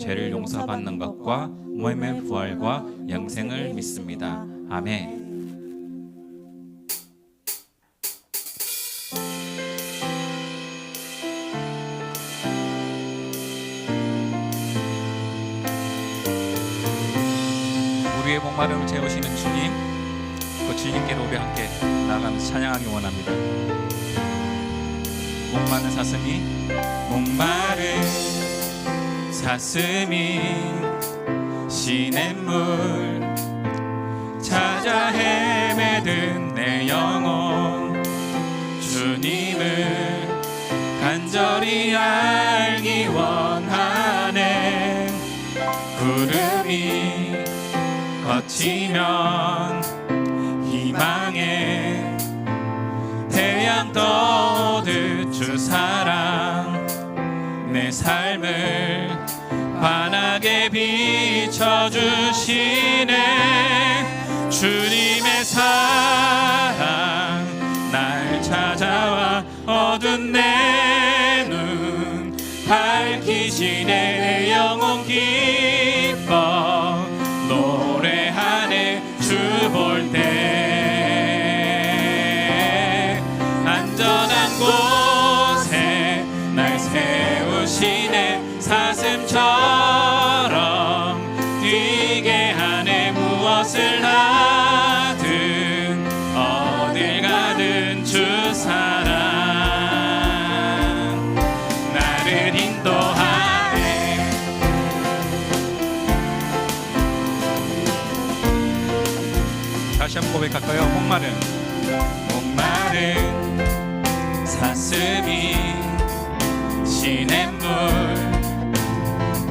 죄를 용서받는 것과 몸의 부활과 영생을 믿습니다. 아멘. 우리의 목마름을 채우시는 주님, 그 주님께로 우리 함께 나아가면서 찬양하기 원합니다. 목마른 사슴이 시냇물 찾아 헤매든 내 영혼, 주님을 간절히 알기 원하네. 구름이 거치면 희망의 태양 떠오듯 주 사랑 내 삶을 환하게 비춰주시네. 주님의 사랑 날 찾아와 어두운 내 눈 밝히시네. 내 영혼 기뻐 노래하네. 주 볼 때 안전한 곳에 날 세우시네. 사슴처럼 뛰게 하네. 무엇을 하든 어딜 가든 주 사랑 나를 인도하네. 다시 한번 고백할까요? 목마른 사슴이 시냇물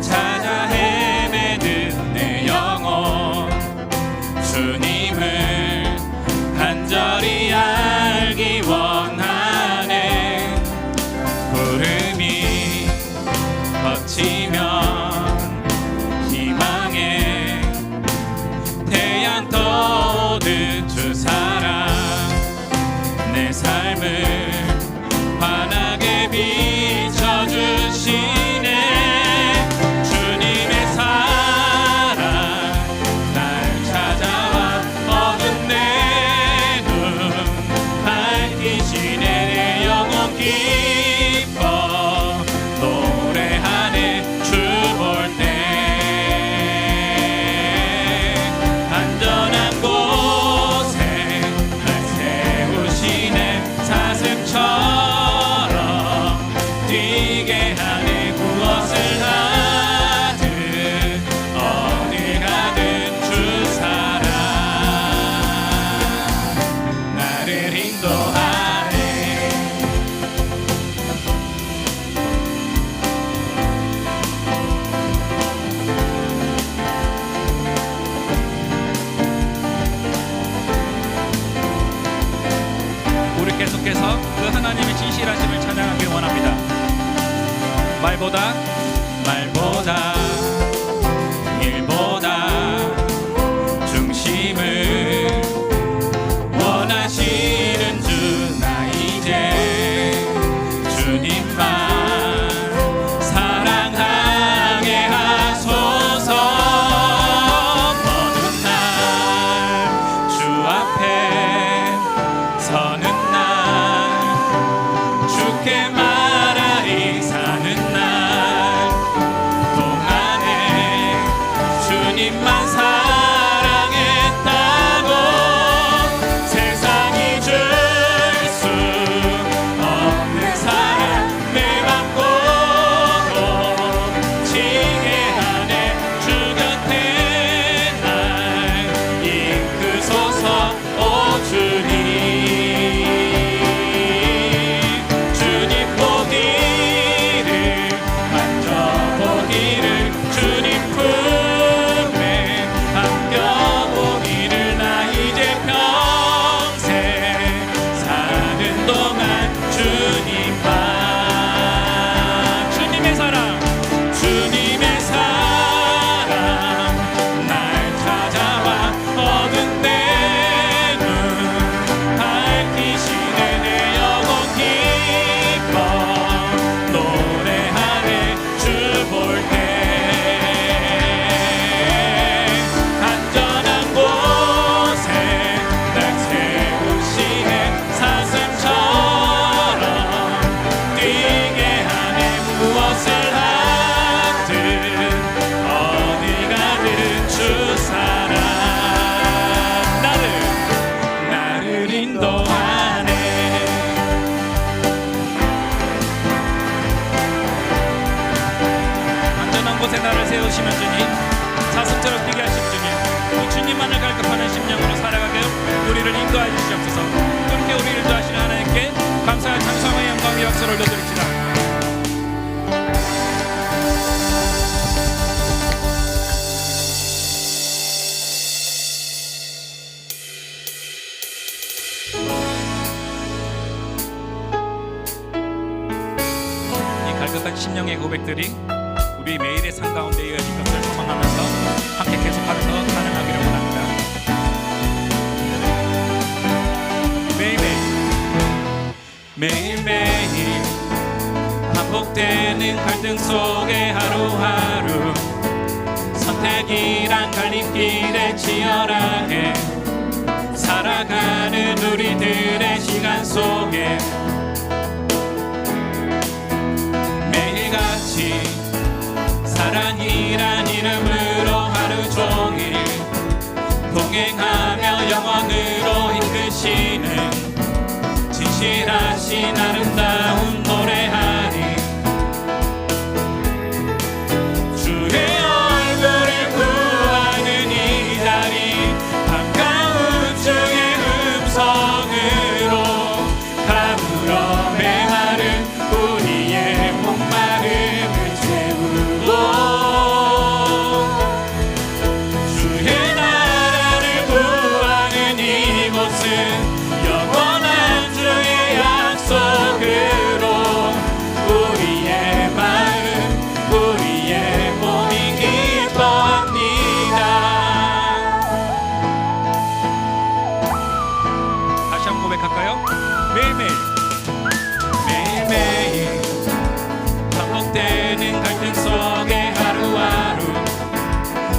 찾아 헤매는 내 영혼, 주님을 간절히 알기 원하네. 구름이 거치면 희망의 태양 떠오듯 주 사랑 내 삶을 환하게 비춰주시네. 기뻐 노래하네. 주 볼 이곳에 나를 세우시는 주님, 사슴처럼 뛰게 하신 주님, 그 주님만을 갈급하는 심령으로 살아가게 우리를 인도하여 주시옵소서. 그렇게 우리를 인도하시는 하나님께 감사와 찬송의 영광의 박수를 올려드립시다. 갈급한 심령의 고백들이 우리 매일의 삶 가운데 이어질 것을 소망하면서 함께 계속하면서 찬양하기를 원합니다. 매일매일 반복되는 갈등 속에 하루하루 선택이란 갈림길에 치열하게 살아가는 우리들의 시간 속에 매일같이 사랑이란 이름으로 하루 종일 동행하며 영원으로 이끄시는 진실하신 아름다운 노래하리. 주의 얼굴을 구하는 이 자리 반가운 주의 음성으로 가물어 메마른 우리의 목마름을 채우고 주의 나라를 구하는 이곳은 영원한 주의 약속으로 우리의 마음 우리의 몸이 기뻐합니다. 다시 한번 고백할까요? 매일매일 반복되는 갈등 속에 하루하루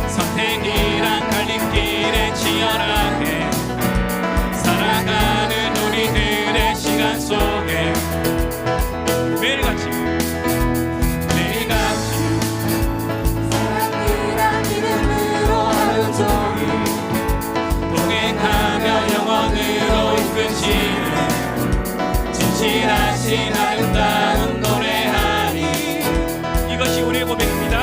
선택이란 갈림길에 치열하게 살아가는 우리들의 시간 속에 매일같이 사랑이란 이름으로 하루 종일 동행하며 영원으로 이끄시는 진실하신 아름다운 노래하니. 이것이 우리의 고백입니다.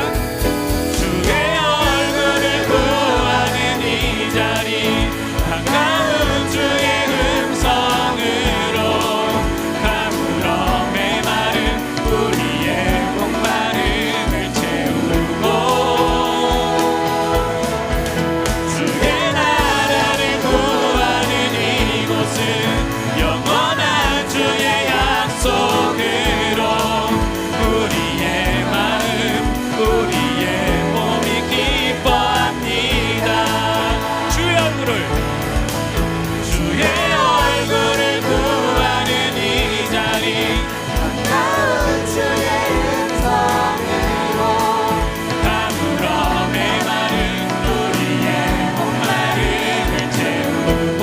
주의 얼굴을 구하는 이 자리 반가운 주의 음성으로 가물어 메마른 우리의 목마름을 채우고 주의 나라를 구하는 이곳은 영원한 주의 약속으로 우리의 마음 우리의 몸이 기뻐합니다. 주의 얼굴을 구하는 이 자리 반가운 주의 음성으로 가물어 메마른 우리의 목마름을 채우고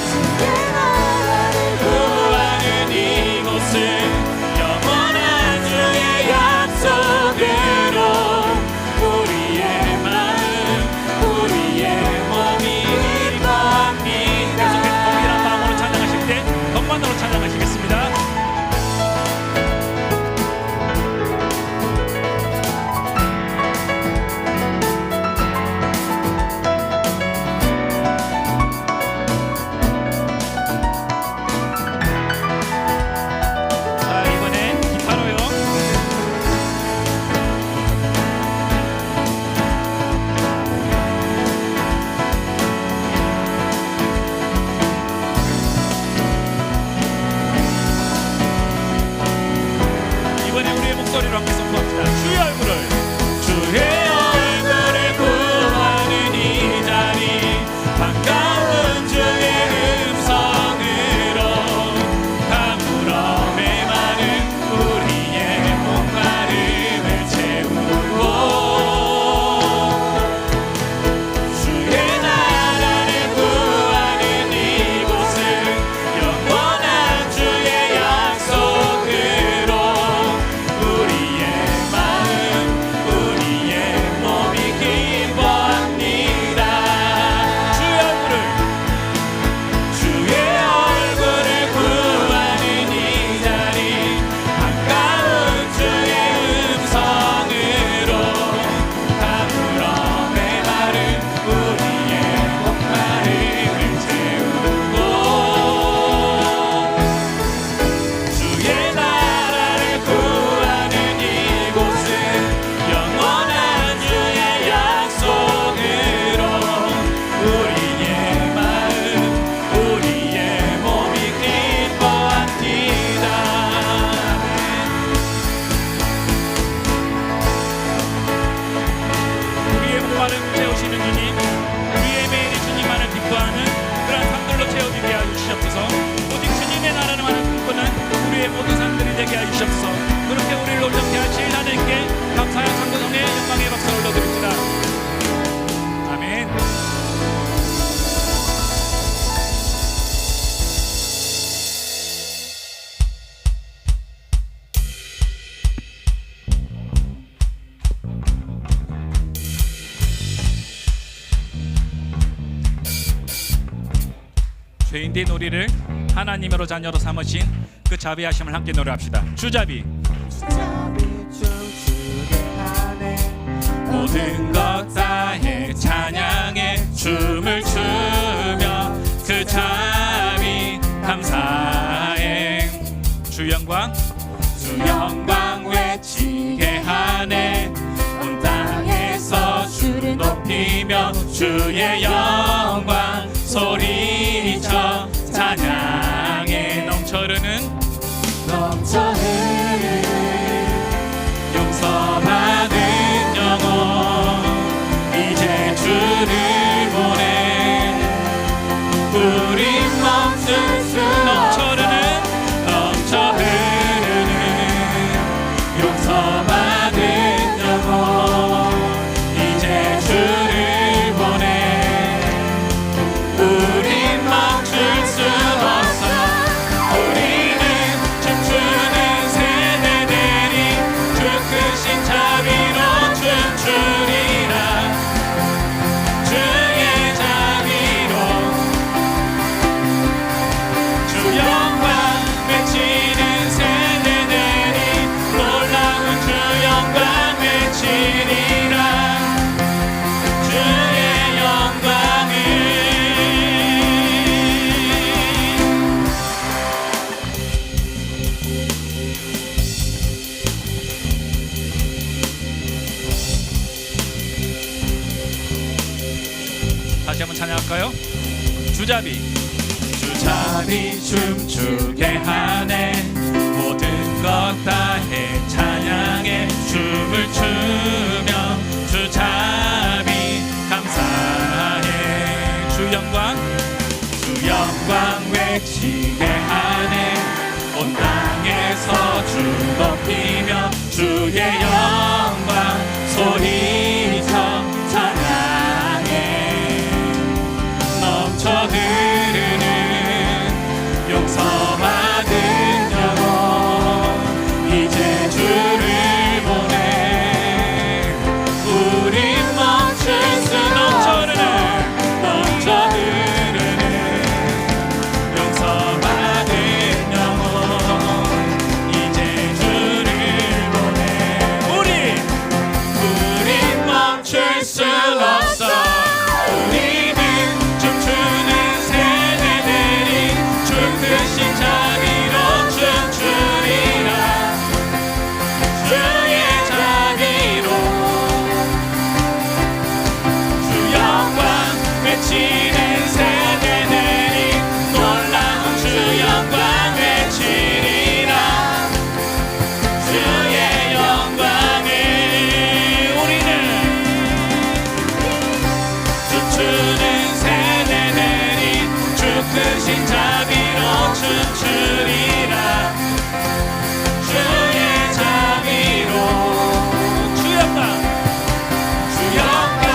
주의 나라를 구하는 이곳은 영원한 주의 약속으로 우리의 마음 우리의 몸이 기뻐합니다. 계속해서 동일한 마음으로 찬양하실 때 덕만으로 찬양하시겠습니다. 자, 이번엔 기타로요. 이번에 우리의 목소리로 함께 선포합시다. 주의 얼굴을 구하는 이 자리 반가운 주의 음성으로 가물어 메마른 우리의 목마름을 채우고 주의 나라를 구하는 이곳은 영원한 주의 약속으로 우리의 마음 마음 채우시는 주님, 우리의 매일이 주님만을 기뻐하는 그런 삶들로 채워지게 하여 주시옵소서. 오직 주님의 나라를 꿈꾸는 우리의 모든 삶들이 되게 하여 주시옵소서. 그렇게 우리를 온전케 하실 하나님께 감사와 상도성의 영광의 박수를 올려드립니다. 아멘. 죄인된 우리를 하나님으로 자녀로 삼으신 그 자비하심을 함께 노래합시다. 주자비. 주자비 춤추게 하네 모든 것 다해 찬양해 춤을 추며 그 자비 감사해. 주 영광 외치게 하네. 온 땅에서 주를 높이며 주의 영광 소리쳐 찬양해. 넘쳐 흐르는 용서받은 영혼 이제 주를 보내. 우리 멈출 수 넘쳐 흐르는 용서받은 영혼 이제 주를 보내. 우리 멈출 수 없어. 우리는 춤추는 세대들이 주 크신 자비로 춤추리라. 주의 자비로 주 영광 외치는 세대들이 놀라운 주 영광 외치리라. 주의 영광을. 다시 한번 찬양할까요? 주자비 춤추게 하네. 모든 것 다해 찬양해 춤을 추며 주자비 감사해. 주 영광 외치게 하네. 온 땅에서 주 높이며 주의 영광 소리쳐 찬양해. 넘쳐 흐르는 용서받은 영혼 이제 주를 보내. 우리 멈출 수 넘쳐 흐르는 용서받은 영혼 이제 주를 보내. 우리 멈출 수 없어. 우리는 춤추는 세대들이 주 크신 자비로 춤추리라. 주의 자비로 주 영광 외치는 세대들이 놀라운 주 영광 외치리라. 주의 영광을. 우리는 춤추는 세대들이 주 크신 자비로 춤추리라. 주의 자비로 주 영광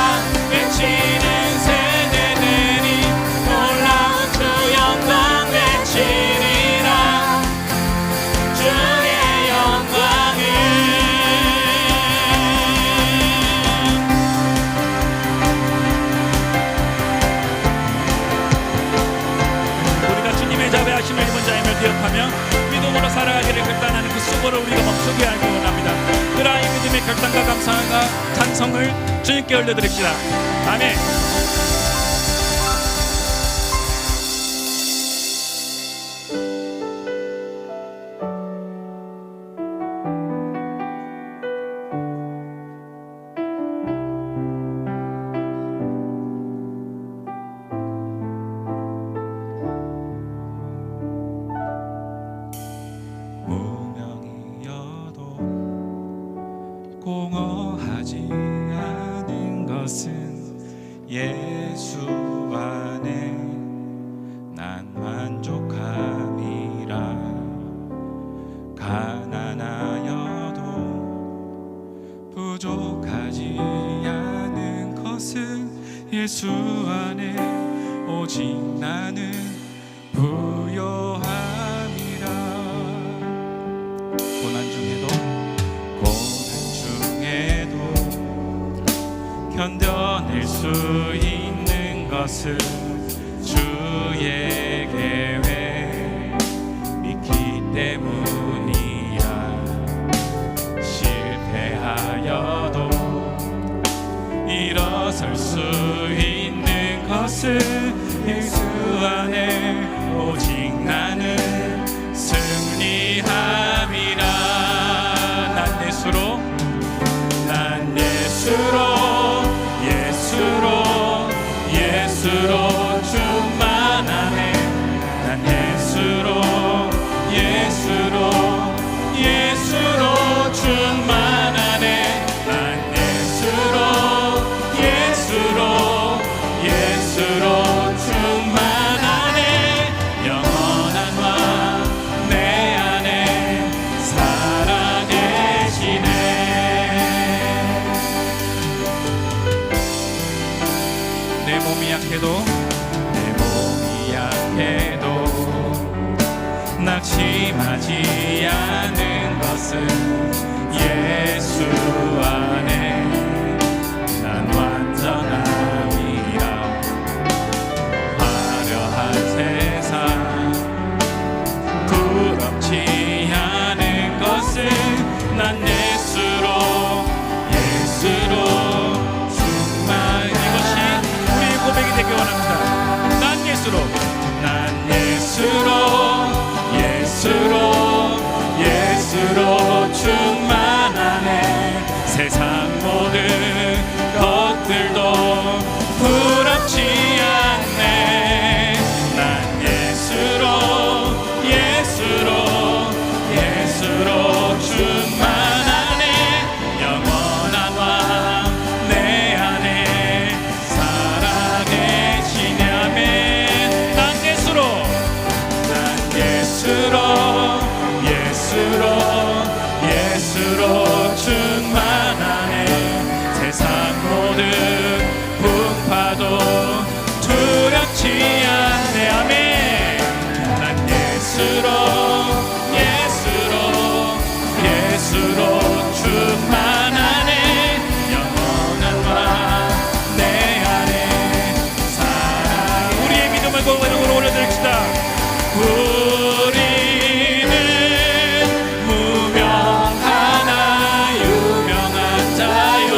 외치는 세대들이 놀라운 주 영광 외치리라. 주의 영광을. 우리가 주님의 자비하심을 입은 자임을 기억하며 믿음으로 살아가기를 결단하는 그 수고를 우리가 멈추게 하기 원합니다. 그러한 이 믿음의 결단과 감사와 찬성을 주님께 올려드립시다. 아멘. 무명이어도 공허하지 않은 것은 예수 안에 난 만족함이라. 가난하여도 부족하지 않은 것은 예수 안에 오직 나는 부요함이라. 고난 중에도 견뎌낼 수 있는 것은 주의 계획 믿기 때문이야. 실패하여도 일어설 수 있는 것은 예수 안에 오직 나는 승리함이라. 난 예수로 충만하네. 난 예수로 충만하네. 난 예수로 충만하네. 영원한 왕 내 안에 살아계시네. 내 몸이 약해도 낙심하지 않은 것은 예수 안에 난 완전함이라. 화려한 세상 부럽지 않은 것은 난 예수로 충만. 이것이 우리의 고백이 되기 원합니다. 난 예수로 충만하네. 세상 모든 것들도 부럽지 않네. 난 예수로 충만하네. 영원한 왕 내 안에 살아계시네. 아멘. 난 예수로 충만하네. 세상 모든 풍파도 두렵지 않네. 아멘. 난 예수로 충만하네. 영원한 왕 내 안에 살아. 우리의 믿음을 고백으로 올려드립시다. 우리는 무명하나 유명한 자요.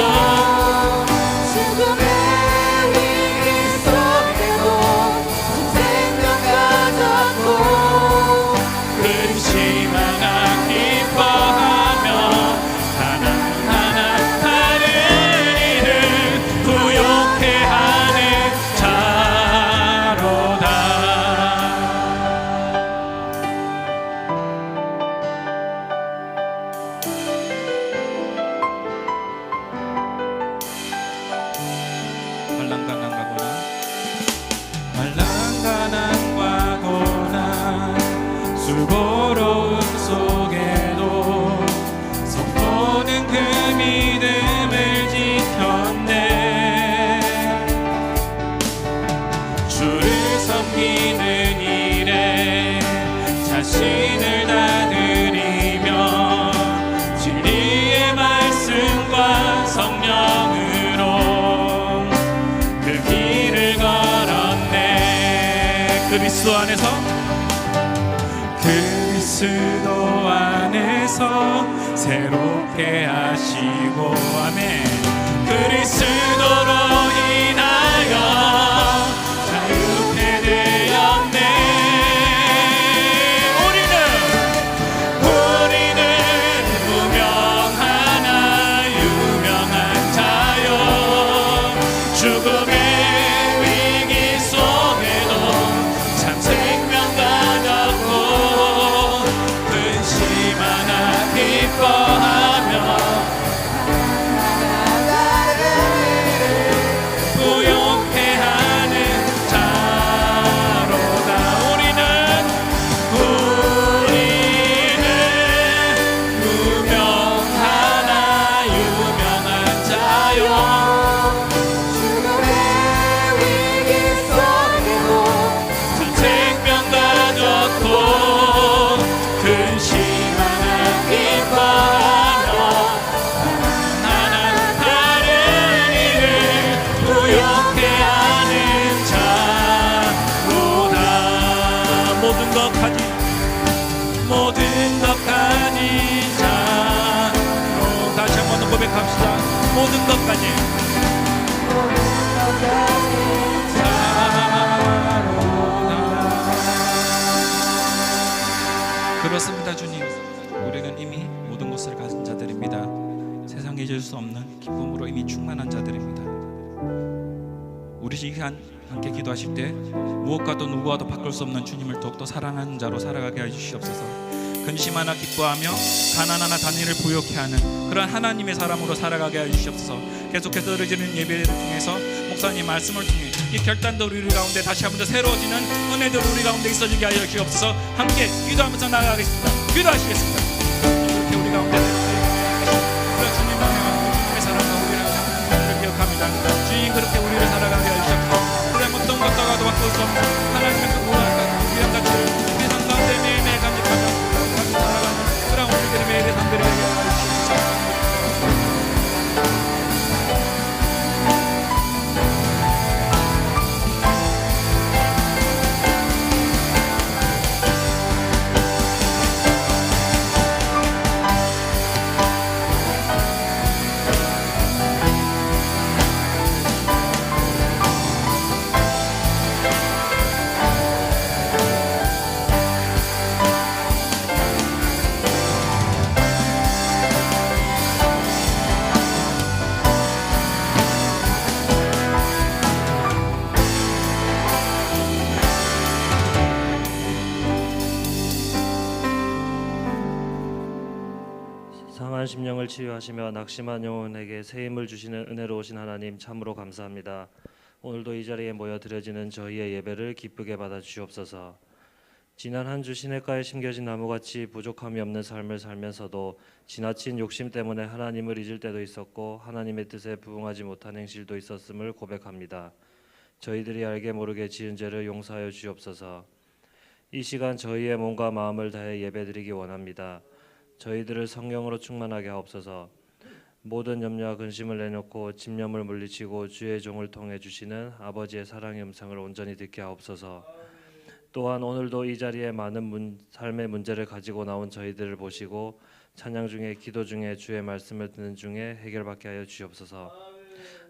죽음의 위기 속에도 생명 가졌고 근심하나 기뻐하며 하나하나 다른 일을 부욕해 하는 자로다. 말랑가난과고난 수고로움 속에도 선포는 그 믿음을 지켰네. 주를 섬기는 일에 자신을 다 드리며 진리의 말씀과 성령으로 그 길을 걸었네. 그리스도 안에서 새롭게 하시고. 아멘. 그리스도로 인하여 자유케 되었네. 우리는 무명하나 유명한 자요. 죽음의 위기 속에도 참 생명 가졌고 근심하나 기뻐하며 모든 것까지 그렇습니다. 주님, 우리는 이미 모든 것을 가진 자들입니다. 세상에 잊을 수 없는 기쁨으로 이미 충만한 자들입니다. 우리 시간 함께 기도하실 때 무엇과도 누구와도 바꿀 수 없는 주님을 더욱더 사랑하는 자로 살아가게 해주시옵소서. 근심하나 기뻐하며 가난하나 단위를 부욕해 하는 그런 하나님의 사람으로 살아가게 해주시옵소서. 계속해서 드려지는 예배를 통해서 목사님 말씀을 통해 이 결단도 우리 가운데 다시 한번 더 새로워지는 은혜들 우리 가운데 있어지게 하여 주시옵소서. 함께 기도하면서 나아가겠습니다. 기도하시겠습니다. 이렇게 우리 가운데 그런 주님의 사랑과 우리를 항상 기억합니다. 주님 그렇게 우리를 살아가게 해주시옵소서. 그래 어떤 것과도 바꿀 수 없는 하나님의 그 무한한 귀한 가치를 우리 삶 가운데 매일매일 간직하며 살아가는 그런 우리들의 매일의 삶들을 위하여 주시옵소서. 상한 심령을 치유하시며 낙심한 영혼에게 새 힘을 주시는 은혜로우신 하나님 참으로 감사합니다. 오늘도 이 자리에 모여 드려지는 저희의 예배를 기쁘게 받아 주시옵소서. 지난 한 주 시냇가에 심겨진 나무같이 부족함이 없는 삶을 살면서도 지나친 욕심 때문에 하나님을 잊을 때도 있었고 하나님의 뜻에 부응하지 못한 행실도 있었음을 고백합니다. 저희들이 알게 모르게 지은 죄를 용서하여 주시옵소서. 이 시간 저희의 몸과 마음을 다해 예배드리기 원합니다. 저희들을 성령으로 충만하게 하옵소서. 모든 염려와 근심을 내놓고 집념을 물리치고 주의 종을 통해 주시는 아버지의 사랑의 음성을 온전히 듣게 하옵소서. 또한 오늘도 이 자리에 많은 삶의 문제를 가지고 나온 저희들을 보시고 찬양 중에 기도 중에 주의 말씀을 듣는 중에 해결받게 하여 주시옵소서.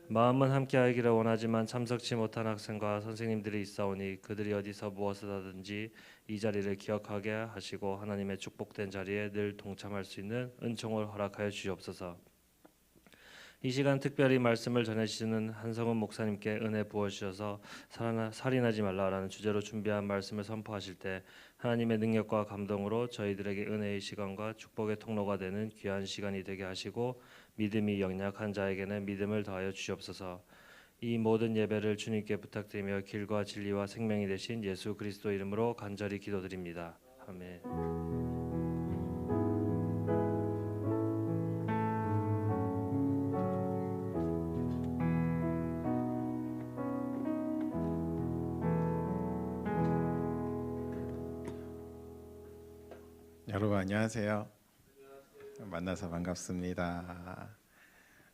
마음은 함께 하기를 원하지만 참석치 못한 학생과 선생님들이 있사오니 그들이 어디서 무엇을 하든지 이 자리를 기억하게 하시고 하나님의 축복된 자리에 늘 동참할 수 있는 은총을 허락하여 주시옵소서. 이 시간 특별히 말씀을 전해주시는 한성훈 목사님께 은혜 부어주셔서 살인하지 말라라는 주제로 준비한 말씀을 선포하실 때 하나님의 능력과 감동으로 저희들에게 은혜의 시간과 축복의 통로가 되는 귀한 시간이 되게 하시고 믿음이 연약한 자에게는 믿음을 더하여 주시옵소서. 이 모든 예배를 주님께 부탁드리며 길과 진리와 생명이 되신 예수 그리스도 이름으로 간절히 기도드립니다. 아멘. 여러분 안녕하세요. 만나서 반갑습니다.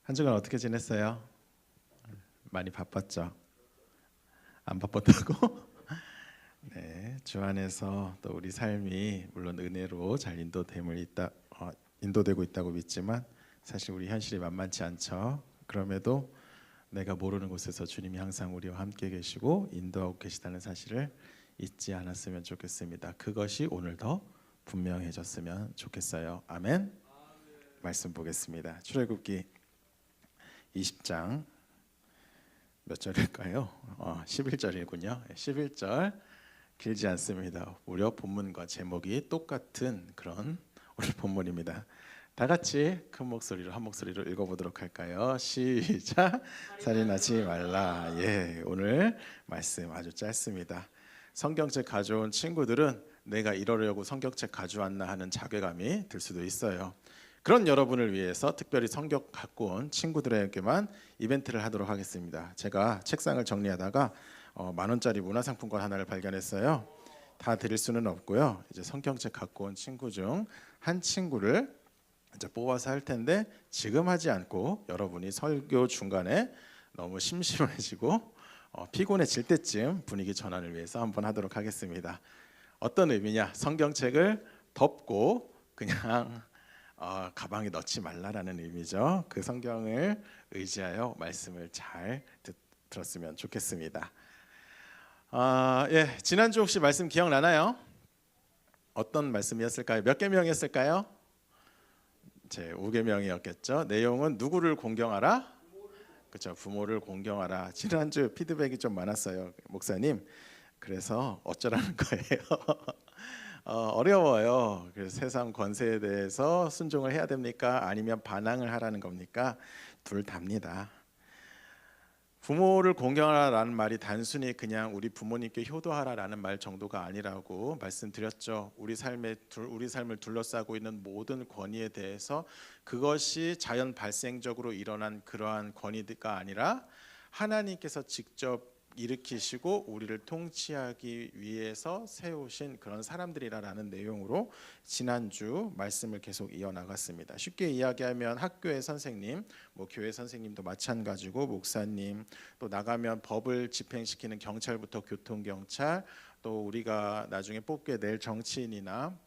한 주간 어떻게 지냈어요? 많이 바빴죠? 안 바빴다고? 네, 주 안에서 또 우리 삶이 물론 은혜로 잘 인도되고 있다고 믿지만 사실 우리 현실이 만만치 않죠. 그럼에도 내가 모르는 곳에서 주님이 항상 우리와 함께 계시고 인도하고 계시다는 사실을 잊지 않았으면 좋겠습니다. 그것이 오늘도 분명해졌으면 좋겠어요. 아멘. 말씀 보겠습니다. 출애굽기 20장 몇 절일까요? 11절이군요. 11절 길지 않습니다. 무려 본문과 제목이 똑같은 그런 오늘 본문입니다. 다 같이 큰 목소리로 한 목소리로 읽어보도록 할까요? 시작. 살인하지 말라. 예, 오늘 말씀 아주 짧습니다. 성경책 가져온 친구들은 내가 이러려고 성경책 가져왔나 하는 자괴감이 들 수도 있어요. 그런 여러분을 위해서 특별히 성경 갖고 온 친구들에게만 이벤트를 하도록 하겠습니다. 제가 책상을 정리하다가 10,000원짜리 문화상품권 하나를 발견했어요. 다 드릴 수는 없고요. 이제 성경책 갖고 온 친구 중 한 친구를 이제 뽑아서 할 텐데 지금 하지 않고 여러분이 설교 중간에 너무 심심해지고 피곤해질 때쯤 분위기 전환을 위해서 한번 하도록 하겠습니다. 어떤 의미냐? 성경책을 덮고 그냥 가방에 넣지 말라라는 의미죠. 그 성경을 의지하여 말씀을 잘 들었으면 좋겠습니다. 예, 지난주 혹시 말씀 기억나나요? 어떤 말씀이었을까요? 몇 계명이었을까요? 제 5계명이었겠죠. 내용은 누구를 공경하라? 그렇죠. 부모를 공경하라. 지난주 피드백이 좀 많았어요, 목사님. 그래서 어쩌라는 거예요. 어려워요. 그래서 세상 권세에 대해서 순종을 해야 됩니까? 아니면 반항을 하라는 겁니까? 둘 다입니다. 부모를 공경하라라는 말이 단순히 그냥 우리 부모님께 효도하라라는 말 정도가 아니라고 말씀드렸죠. 우리 삶을 둘러싸고 있는 모든 권위에 대해서 그것이 자연 발생적으로 일어난 그러한 권위가 아니라 하나님께서 직접 일으키시고 우리를 통치하기 위해서 세우신 그런 사람들이라는 내용으로 지난주 말씀을 계속 이어나갔습니다. 쉽게 이야기하면 학교의 선생님, 교회 선생님도 마찬가지고 목사님, 또 나가면 법을 집행시키는 경찰부터 교통경찰, 또 우리가 나중에 뽑게 될 정치인이나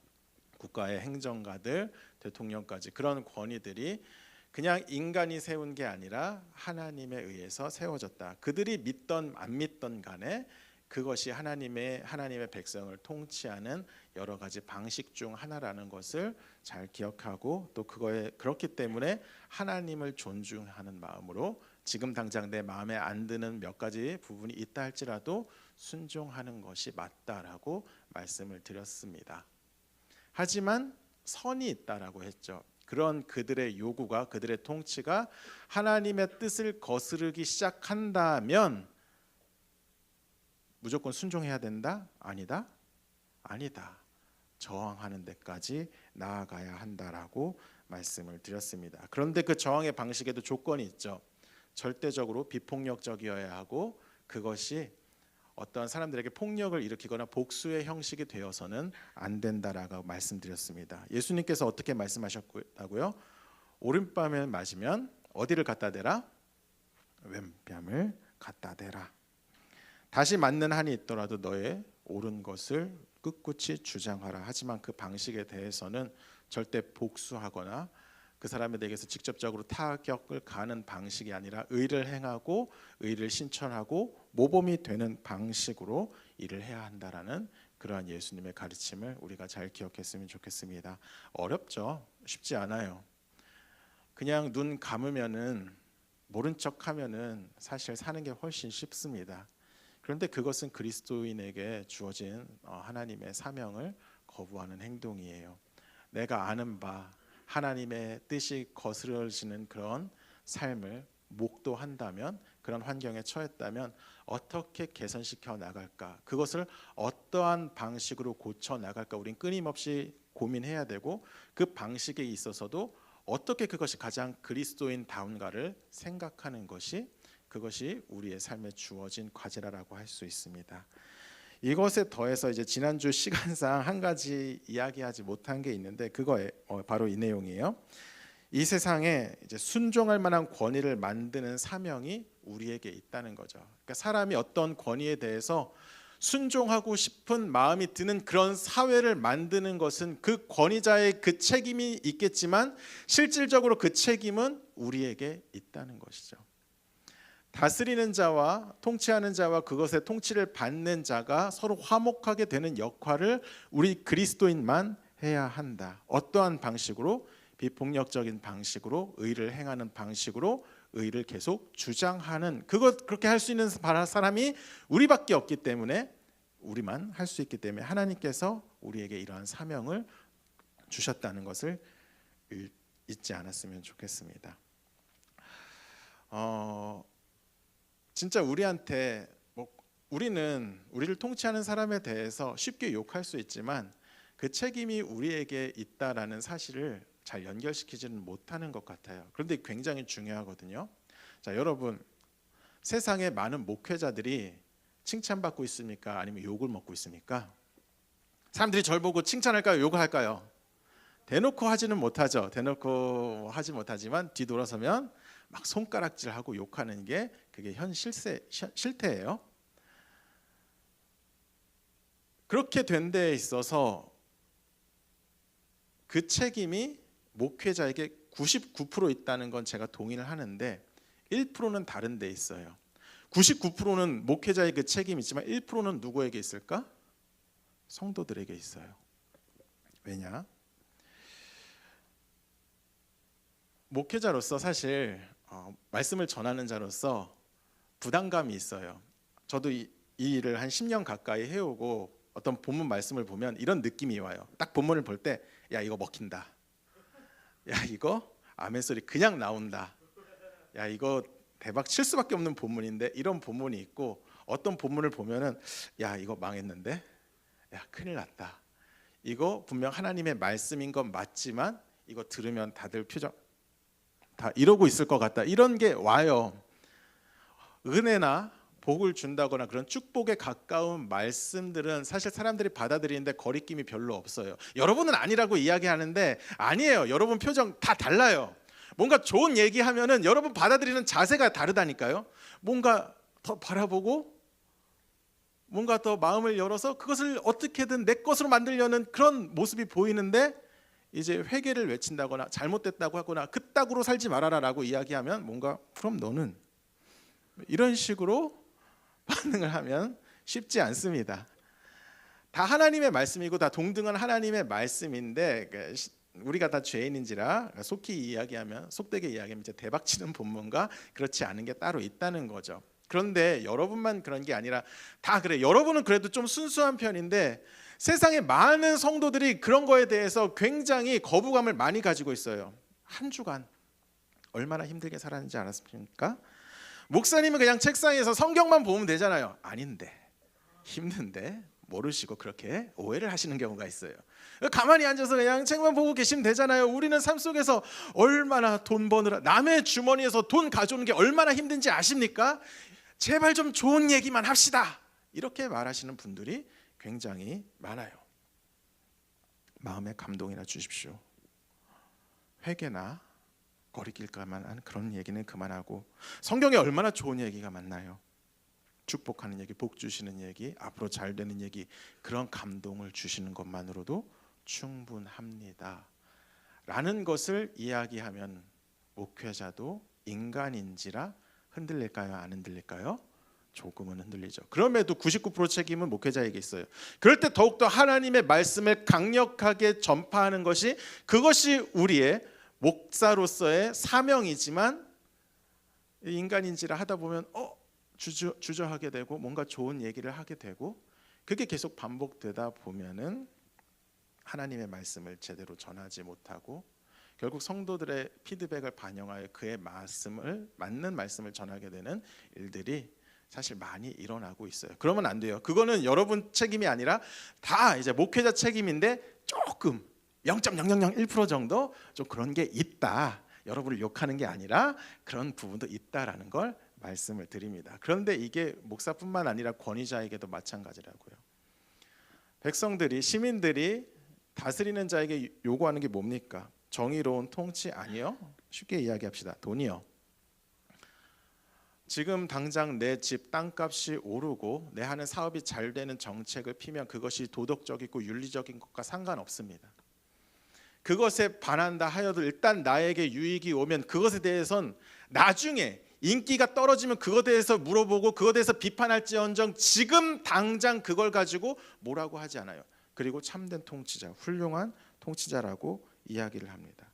국가의 행정가들, 대통령까지 그런 권위들이 그냥 인간이 세운 게 아니라 하나님에 의해서 세워졌다. 그들이 믿던 안 믿던 간에 그것이 하나님의 백성을 통치하는 여러 가지 방식 중 하나라는 것을 잘 기억하고 또 그렇기 때문에 하나님을 존중하는 마음으로 지금 당장 내 마음에 안 드는 몇 가지 부분이 있다 할지라도 순종하는 것이 맞다라고 말씀을 드렸습니다. 하지만 선이 있다라고 했죠. 그런 그들의 요구가, 그들의 통치가 하나님의 뜻을 거스르기 시작한다면 무조건 순종해야 된다? 아니다? 아니다. 저항하는 데까지 나아가야 한다라고 말씀을 드렸습니다. 그런데 그 저항의 방식에도 조건이 있죠. 절대적으로 비폭력적이어야 하고 그것이 어떤 사람들에게 폭력을 일으키거나 복수의 형식이 되어서는 안 된다라고 말씀드렸습니다. 예수님께서 어떻게 말씀하셨다고요? 오른뺨을 맞으면 어디를 갖다 대라? 왼뺨을 갖다 대라. 다시 맞는 한이 있더라도 너의 옳은 것을 꿋꿋이 주장하라. 하지만 그 방식에 대해서는 절대 복수하거나 그 사람에게서 직접적으로 타격을 가하는 방식이 아니라 의를 행하고 의를 실천하고 모범이 되는 방식으로 일을 해야 한다라는 그러한 예수님의 가르침을 우리가 잘 기억했으면 좋겠습니다. 어렵죠. 쉽지 않아요. 그냥 눈 감으면은 모른 척하면은 사실 사는 게 훨씬 쉽습니다. 그런데 그것은 그리스도인에게 주어진 하나님의 사명을 거부하는 행동이에요. 내가 아는 바 하나님의 뜻이 거스러지는 그런 삶을 목도한다면, 그런 환경에 처했다면 어떻게 개선시켜 나갈까, 그것을 어떠한 방식으로 고쳐 나갈까 우린 끊임없이 고민해야 되고 그 방식에 있어서도 어떻게 그것이 가장 그리스도인다운가를 생각하는 것이 그것이 우리의 삶에 주어진 과제라고 할 수 있습니다. 이것에 더해서 이제 지난주 시간상 한 가지 이야기하지 못한 게 있는데 그거에 바로 이 내용이에요. 이 세상에 이제 순종할 만한 권위를 만드는 사명이 우리에게 있다는 거죠. 그러니까 사람이 어떤 권위에 대해서 순종하고 싶은 마음이 드는 그런 사회를 만드는 것은 그 권위자의 그 책임이 있겠지만 실질적으로 그 책임은 우리에게 있다는 것이죠. 다스리는 자와 통치하는 자와 그것의 통치를 받는 자가 서로 화목하게 되는 역할을 우리 그리스도인만 해야 한다. 어떠한 방식으로? 비폭력적인 방식으로, 의를 행하는 방식으로 의를 계속 주장하는, 그렇게 할 수 있는 사람이 우리밖에 없기 때문에, 우리만 할 수 있기 때문에 하나님께서 우리에게 이러한 사명을 주셨다는 것을 잊지 않았으면 좋겠습니다. 진짜 우리한테 우리를 통치하는 사람에 대해서 쉽게 욕할 수 있지만 그 책임이 우리에게 있다라는 사실을 잘 연결시키지는 못하는 것 같아요. 그런데 굉장히 중요하거든요. 자, 여러분, 세상에 많은 목회자들이 칭찬받고 있습니까? 아니면 욕을 먹고 있습니까? 사람들이 저를 보고 칭찬할까요? 욕을 할까요? 대놓고 하지는 못하죠. 대놓고 하지 못하지만 뒤돌아서면 막 손가락질하고 욕하는 게 그게 현 실태예요. 그렇게 된 데에 있어서 그 책임이 목회자에게 99% 있다는 건 제가 동의를 하는데 1%는 다른 데 있어요. 99%는 목회자의 그 책임이 있지만 1%는 누구에게 있을까? 성도들에게 있어요. 왜냐? 목회자로서 사실 말씀을 전하는 자로서 부담감이 있어요. 저도 이 일을 한 10년 가까이 해오고 어떤 본문 말씀을 보면 이런 느낌이 와요. 딱 본문을 볼 때 야 이거 먹힌다. 야 이거 아멘 소리 그냥 나온다. 야 이거 대박 칠 수밖에 없는 본문인데 이런 본문이 있고 어떤 본문을 보면은 야 이거 망했는데 야 큰일 났다. 이거 분명 하나님의 말씀인 건 맞지만 이거 들으면 다들 표정 다 이러고 있을 것 같다. 이런 게 와요. 은혜나 복을 준다거나 그런 축복에 가까운 말씀들은 사실 사람들이 받아들이는데 거리낌이 별로 없어요. 여러분은 아니라고 이야기하는데 아니에요. 여러분 표정 다 달라요. 뭔가 좋은 얘기하면은 여러분 받아들이는 자세가 다르다니까요. 뭔가 더 바라보고 뭔가 더 마음을 열어서 그것을 어떻게든 내 것으로 만들려는 그런 모습이 보이는데 이제 회개를 외친다거나 잘못됐다고 하거나 그따구로 살지 말아라라고 이야기하면 뭔가 그럼 너는 이런 식으로 반응을 하면 쉽지 않습니다. 다 하나님의 말씀이고 다 동등한 하나님의 말씀인데 우리가 다 죄인인지라 속히 이야기하면 속되게 이야기하면 이제 대박치는 본문과 그렇지 않은 게 따로 있다는 거죠. 그런데 여러분만 그런 게 아니라 다 그래. 여러분은 그래도 좀 순수한 편인데 세상에 많은 성도들이 그런 거에 대해서 굉장히 거부감을 많이 가지고 있어요. 한 주간 얼마나 힘들게 살았는지 알았습니까? 목사님은 그냥 책상에서 성경만 보면 되잖아요. 아닌데 힘든데 모르시고 그렇게 오해를 하시는 경우가 있어요. 가만히 앉아서 그냥 책만 보고 계시면 되잖아요. 우리는 삶 속에서 얼마나 돈 버느라 남의 주머니에서 돈 가져오는 게 얼마나 힘든지 아십니까? 제발 좀 좋은 얘기만 합시다. 이렇게 말하시는 분들이 굉장히 많아요. 마음에 감동이나 주십시오. 회개나 거리낄까만 그런 얘기는 그만하고 성경에 얼마나 좋은 얘기가 많나요? 축복하는 얘기, 복 주시는 얘기, 앞으로 잘 되는 얘기, 그런 감동을 주시는 것만으로도 충분합니다. 라는 것을 이야기하면 목회자도 인간인지라 흔들릴까요? 안 흔들릴까요? 조금은 흔들리죠. 그럼에도 99% 책임은 목회자에게 있어요. 그럴 때 더욱더 하나님의 말씀을 강력하게 전파하는 것이 그것이 우리의 목사로서의 사명이지만 인간인지라 하다 보면 주저하게 되고 뭔가 좋은 얘기를 하게 되고 그게 계속 반복되다 보면은 하나님의 말씀을 제대로 전하지 못하고 결국 성도들의 피드백을 반영하여 그의 말씀을 맞는 말씀을 전하게 되는 일들이 사실 많이 일어나고 있어요. 그러면 안 돼요. 그거는 여러분 책임이 아니라 다 이제 목회자 책임인데 조금 0.0001% 정도 좀 그런 게 있다. 여러분을 욕하는 게 아니라 그런 부분도 있다라는 걸 말씀을 드립니다. 그런데 이게 목사뿐만 아니라 권위자에게도 마찬가지라고요. 백성들이 시민들이 다스리는 자에게 요구하는 게 뭡니까? 정의로운 통치 아니요? 쉽게 이야기합시다. 돈이요. 지금 당장 내 집 땅값이 오르고 내 하는 사업이 잘 되는 정책을 피면 그것이 도덕적이고 윤리적인 것과 상관없습니다. 그것에 반한다 하여도 일단 나에게 유익이 오면 그것에 대해선 나중에 인기가 떨어지면 그것에 대해서 물어보고 그것에 대해서 비판할지언정 지금 당장 그걸 가지고 뭐라고 하지 않아요. 그리고 참된 통치자, 훌륭한 통치자라고 이야기를 합니다.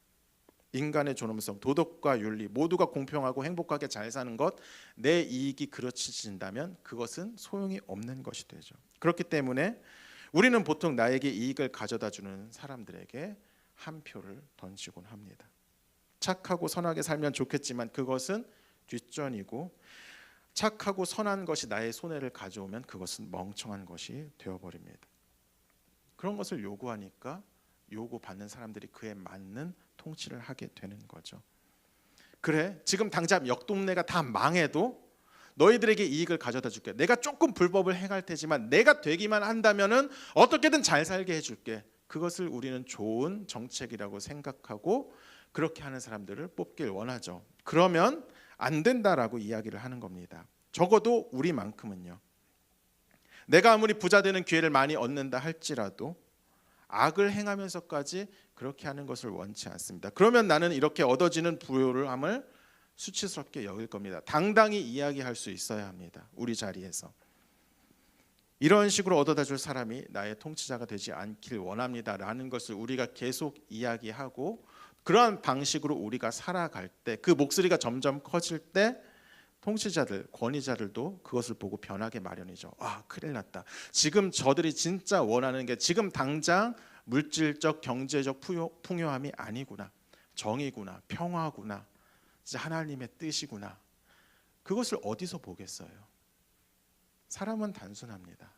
인간의 존엄성, 도덕과 윤리 모두가 공평하고 행복하게 잘 사는 것, 내 이익이 그르쳐진다면 그것은 소용이 없는 것이 되죠. 그렇기 때문에 우리는 보통 나에게 이익을 가져다 주는 사람들에게 한 표를 던지곤 합니다. 착하고 선하게 살면 좋겠지만 그것은 뒷전이고 착하고 선한 것이 나의 손해를 가져오면 그것은 멍청한 것이 되어버립니다. 그런 것을 요구하니까 요구받는 사람들이 그에 맞는 통치를 하게 되는 거죠. 그래, 지금 당장 옆 동네가 다 망해도 너희들에게 이익을 가져다 줄게. 내가 조금 불법을 행할 테지만 내가 되기만 한다면은 어떻게든 잘 살게 해줄게. 그것을 우리는 좋은 정책이라고 생각하고 그렇게 하는 사람들을 뽑길 원하죠. 그러면 안 된다라고 이야기를 하는 겁니다. 적어도 우리만큼은요. 내가 아무리 부자 되는 기회를 많이 얻는다 할지라도 악을 행하면서까지 그렇게 하는 것을 원치 않습니다. 그러면 나는 이렇게 얻어지는 부요함을 수치스럽게 여길 겁니다. 당당히 이야기할 수 있어야 합니다. 우리 자리에서 이런 식으로 얻어다 줄 사람이 나의 통치자가 되지 않길 원합니다라는 것을 우리가 계속 이야기하고 그러한 방식으로 우리가 살아갈 때 그 목소리가 점점 커질 때 통치자들, 권위자들도 그것을 보고 변하게 마련이죠. 아, 큰일 났다. 지금 저들이 진짜 원하는 게 지금 당장 물질적, 경제적 풍요함이 아니구나. 정의구나, 평화구나, 진짜 하나님의 뜻이구나. 그것을 어디서 보겠어요? 사람은 단순합니다.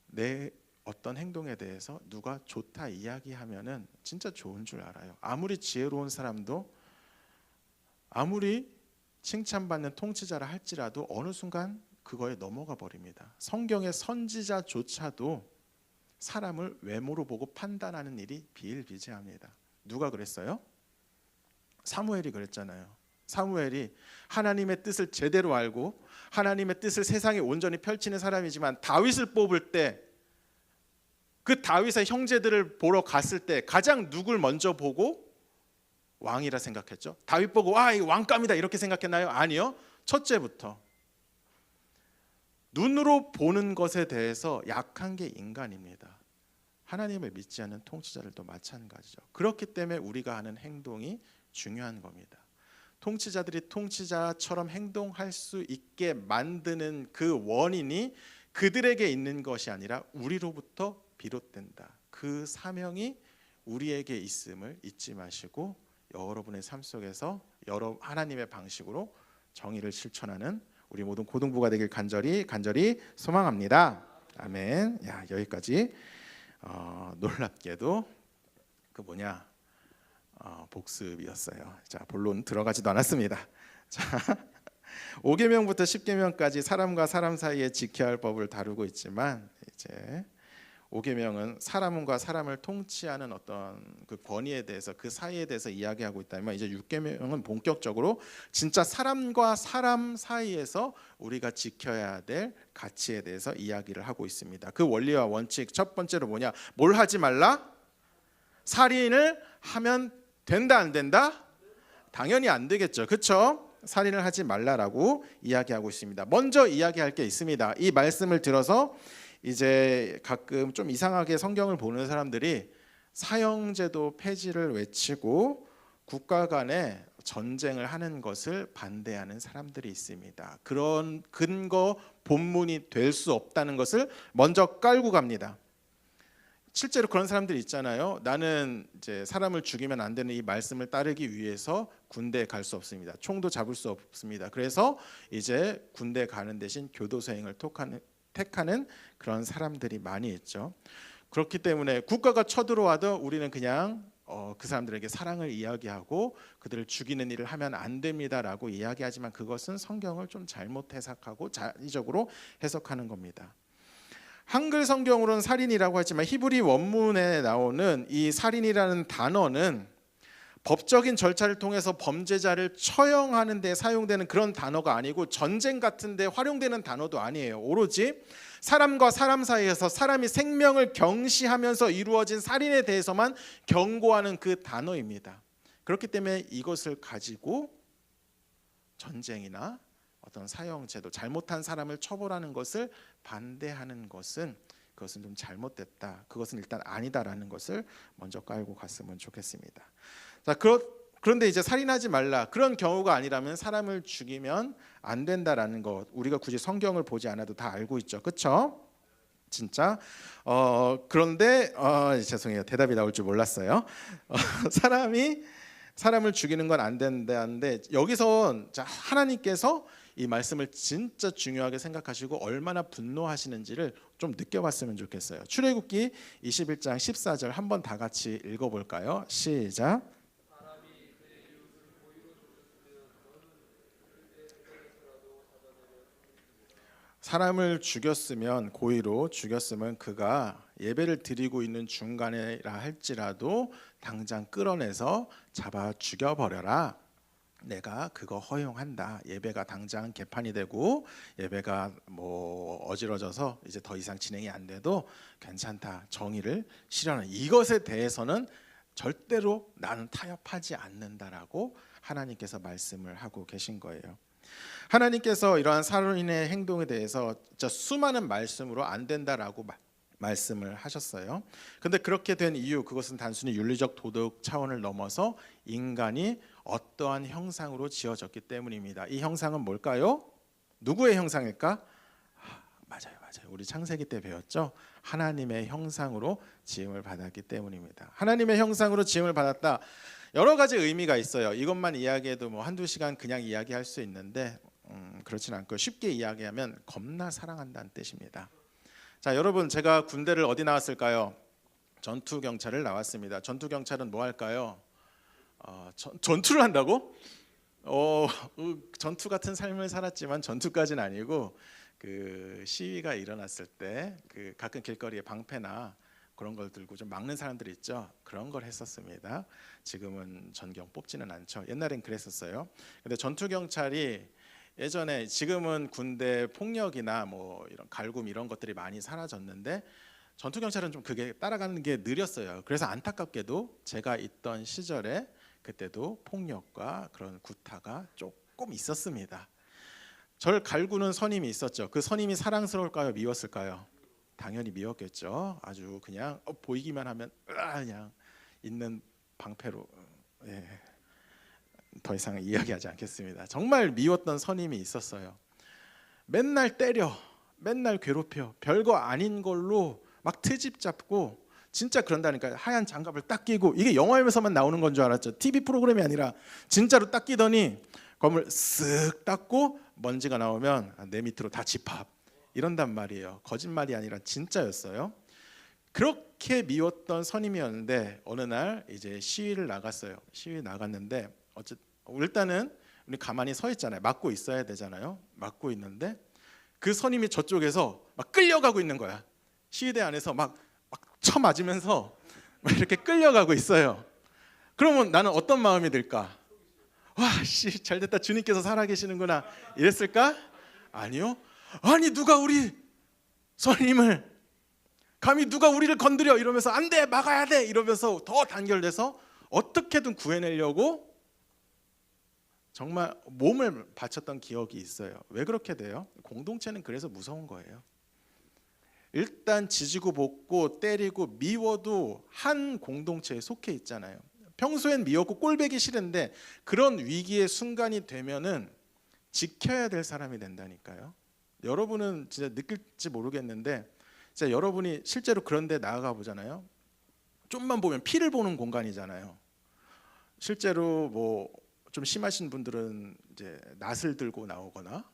내 어떤 행동에 대해서 누가 좋다 이야기하면은 진짜 좋은 줄 알아요. 아무리 지혜로운 사람도 아무리 칭찬받는 통치자라 할지라도 어느 순간 그거에 넘어가 버립니다. 성경의 선지자조차도 사람을 외모로 보고 판단하는 일이 비일비재합니다. 누가 그랬어요? 사무엘이 그랬잖아요. 사무엘이 하나님의 뜻을 제대로 알고 하나님의 뜻을 세상에 온전히 펼치는 사람이지만 다윗을 뽑을 때 그 다윗의 형제들을 보러 갔을 때 가장 누굴 먼저 보고 왕이라 생각했죠? 다윗 보고 이 왕감이다 이렇게 생각했나요? 아니요. 첫째부터 눈으로 보는 것에 대해서 약한 게 인간입니다. 하나님을 믿지 않는 통치자들도 마찬가지죠. 그렇기 때문에 우리가 하는 행동이 중요한 겁니다. 통치자들이 통치자처럼 행동할 수 있게 만드는 그 원인이 그들에게 있는 것이 아니라 우리로부터 비롯된다. 그 사명이 우리에게 있음을 잊지 마시고 여러분의 삶 속에서 하나님의 방식으로 정의를 실천하는 우리 모든 고등부가 되길 간절히 소망합니다. 아멘. 야, 여기까지 놀랍게도 복습이었어요. 자, 본론 들어가지도 않았습니다. 자, 5계명부터 10계명까지 사람과 사람 사이에 지켜야 할 법을 다루고 있지만 이제 5계명은 사람과 사람을 통치하는 어떤 그 권위에 대해서 그 사이에 대해서 이야기하고 있다면 이제 6계명은 본격적으로 진짜 사람과 사람 사이에서 우리가 지켜야 될 가치에 대해서 이야기를 하고 있습니다. 그 원리와 원칙 첫 번째로 뭐냐? 뭘 하지 말라? 살인을 하면 된다 안 된다? 당연히 안 되겠죠. 그렇죠? 살인을 하지 말라라고 이야기하고 있습니다. 먼저 이야기할 게 있습니다. 이 말씀을 들어서 이제 가끔 좀 이상하게 성경을 보는 사람들이 사형제도 폐지를 외치고 국가 간에 전쟁을 하는 것을 반대하는 사람들이 있습니다. 그런 근거 본문이 될 수 없다는 것을 먼저 깔고 갑니다. 실제로 그런 사람들이 있잖아요. 나는 이제 사람을 죽이면 안 되는 이 말씀을 따르기 위해서 군대에 갈 수 없습니다. 총도 잡을 수 없습니다. 그래서 이제 군대 가는 대신 교도소행을 택하는 그런 사람들이 많이 있죠. 그렇기 때문에 국가가 쳐들어와도 우리는 그냥 그 사람들에게 사랑을 이야기하고 그들을 죽이는 일을 하면 안 됩니다라고 이야기하지만 그것은 성경을 좀 잘못 해석하고 자의적으로 해석하는 겁니다. 한글 성경으로는 살인이라고 하지만 히브리 원문에 나오는 이 살인이라는 단어는 법적인 절차를 통해서 범죄자를 처형하는 데 사용되는 그런 단어가 아니고 전쟁 같은 데 활용되는 단어도 아니에요. 오로지 사람과 사람 사이에서 사람이 생명을 경시하면서 이루어진 살인에 대해서만 경고하는 그 단어입니다. 그렇기 때문에 이것을 가지고 전쟁이나 어떤 사형제도 잘못한 사람을 처벌하는 것을 반대하는 것은 그것은 좀 잘못됐다. 그것은 일단 아니다라는 것을 먼저 깔고 갔으면 좋겠습니다. 자, 그런데 이제 살인하지 말라. 그런 경우가 아니라면 사람을 죽이면 안 된다라는 것 우리가 굳이 성경을 보지 않아도 다 알고 있죠. 그렇죠? 진짜 그런데 죄송해요. 대답이 나올 줄 몰랐어요. 사람을 죽이는 건 안 된다는데 여기서 하나님께서 이 말씀을 진짜 중요하게 생각하시고 얼마나 분노하시는지를 좀 느껴봤으면 좋겠어요. 출애굽기 21장 14절 한번 다 같이 읽어볼까요? 시작. 사람을 죽였으면 고의로 죽였으면 그가 예배를 드리고 있는 중간이라 할지라도 당장 끌어내서 잡아 죽여버려라. 내가 그거 허용한다. 예배가 당장 개판이 되고 예배가 뭐 어지러져서 이제 더 이상 진행이 안 돼도 괜찮다. 정의를 실현하는 이것에 대해서는 절대로 나는 타협하지 않는다라고 하나님께서 말씀을 하고 계신 거예요. 하나님께서 이러한 살인의 행동에 대해서 진짜 수많은 말씀으로 안 된다라고 말씀을 하셨어요. 근데 그렇게 된 이유, 그것은 단순히 윤리적 도덕 차원을 넘어서 인간이 어떠한 형상으로 지어졌기 때문입니다. 이 형상은 뭘까요? 누구의 형상일까? 맞아요. 우리 창세기 때 배웠죠. 하나님의 형상으로 지음을 받았기 때문입니다. 하나님의 형상으로 지음을 받았다. 여러 가지 의미가 있어요. 이것만 이야기해도 뭐 한두 시간 그냥 이야기할 수 있는데 그렇진 않고 쉽게 이야기하면 겁나 사랑한다는 뜻입니다. 자, 여러분, 제가 군대를 어디 나왔을까요? 전투 경찰을 나왔습니다. 전투 경찰은 뭐 할까요? 전투를 한다고? 전투 같은 삶을 살았지만 전투까지는 아니고 그 시위가 일어났을 때 그 가끔 길거리에 방패나 그런 걸 들고 좀 막는 사람들이 있죠. 그런 걸 했었습니다. 지금은 전경 뽑지는 않죠. 옛날엔 그랬었어요. 근데 전투 경찰이 예전에, 지금은 군대 폭력이나 뭐 이런 갈굼 이런 것들이 많이 사라졌는데 전투 경찰은 좀 그게 따라가는 게 느렸어요. 그래서 안타깝게도 제가 있던 시절에 그때도 폭력과 그런 구타가 조금 있었습니다. 저를 갈구는 선임이 있었죠. 그 선임이 사랑스러울까요? 미웠을까요? 당연히 미웠겠죠. 아주 그냥 보이기만 하면 그냥 있는 방패로, 더 이상 이야기하지 않겠습니다. 정말 미웠던 선임이 있었어요. 맨날 때려, 맨날 괴롭혀, 별거 아닌 걸로 막 트집 잡고, 진짜 그런다니까요. 하얀 장갑을 딱 끼고, 이게 영화에서만 나오는 건 줄 알았죠. TV 프로그램이 아니라 진짜로 딱 끼더니 검을 쓱 닦고 먼지가 나오면 내 밑으로 다 집합, 이런단 말이에요. 거짓말이 아니라 진짜였어요. 그렇게 미웠던 선임이었는데 어느 날 이제 시위를 나갔어요. 시위 나갔는데 일단은 우리 가만히 서 있잖아요. 막고 있어야 되잖아요. 막고 있는데 그 선임이 저쪽에서 막 끌려가고 있는 거야. 시위대 안에서 막 쳐맞으면서 막 이렇게 끌려가고 있어요. 그러면 나는 어떤 마음이 들까? 와, 씨, 잘됐다. 주님께서 살아계시는구나. 이랬을까? 아니요. 아니, 누가 우리 선임을, 감히 누가 우리를 건드려, 이러면서 안 돼, 막아야 돼, 이러면서 더 단결돼서 어떻게든 구해내려고 정말 몸을 바쳤던 기억이 있어요. 왜 그렇게 돼요? 공동체는 그래서 무서운 거예요. 일단 지지고 볶고 때리고 미워도 한 공동체에 속해 있잖아요. 평소엔 미웠고 꼴배기 싫은데 그런 위기의 순간이 되면은 지켜야 될 사람이 된다니까요. 여러분은 진짜 느낄지 모르겠는데, 진짜 여러분이 실제로 그런 데 나아가 보잖아요. 좀만 보면 피를 보는 공간이잖아요. 실제로 뭐 좀 심하신 분들은 이제 낫을 들고 나오거나,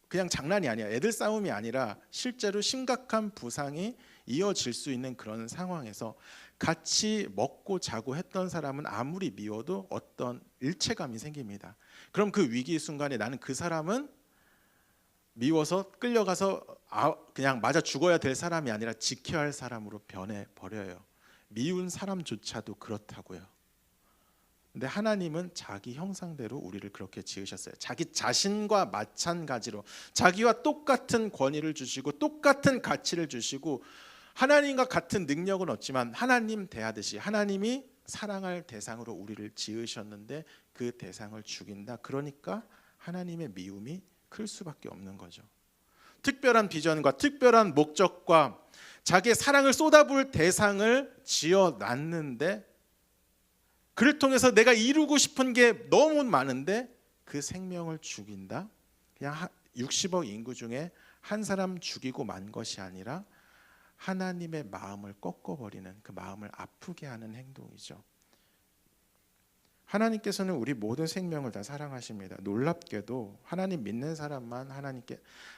그냥 장난이 아니야. 애들 싸움이 아니라 실제로 심각한 부상이 이어질 수 있는 그런 상황에서 같이 먹고 자고 했던 사람은 아무리 미워도 어떤 일체감이 생깁니다. 그럼 그 위기 순간에 나는 그 사람은 미워서 끌려가서 그냥 맞아 죽어야 될 사람이 아니라 지켜야 할 사람으로 변해버려요. 미운 사람조차도 그렇다고요. 근데 하나님은 자기 형상대로 우리를 그렇게 지으셨어요. 자기 자신과 마찬가지로 자기와 똑같은 권위를 주시고 똑같은 가치를 주시고 하나님과 같은 능력은 없지만 하나님 대하듯이 하나님이 사랑할 대상으로 우리를 지으셨는데 그 대상을 죽인다. 그러니까 하나님의 미움이 클 수밖에 없는 거죠. 특별한 비전과 특별한 목적과 자기의 사랑을 쏟아부을 대상을 지어놨는데 그를 통해서 내가 이루고 싶은 게 너무 많은데 그 생명을 죽인다. 그냥 60억 인구 중에 한 사람 죽이고 만 것이 아니라 하나님의 마음을 꺾어버리는, 그 마음을 아프게 하는 행동이죠. 하나님께서는 우리 모든 생명을 다 사랑하십니다. 놀랍게도 하나님 믿는 사람만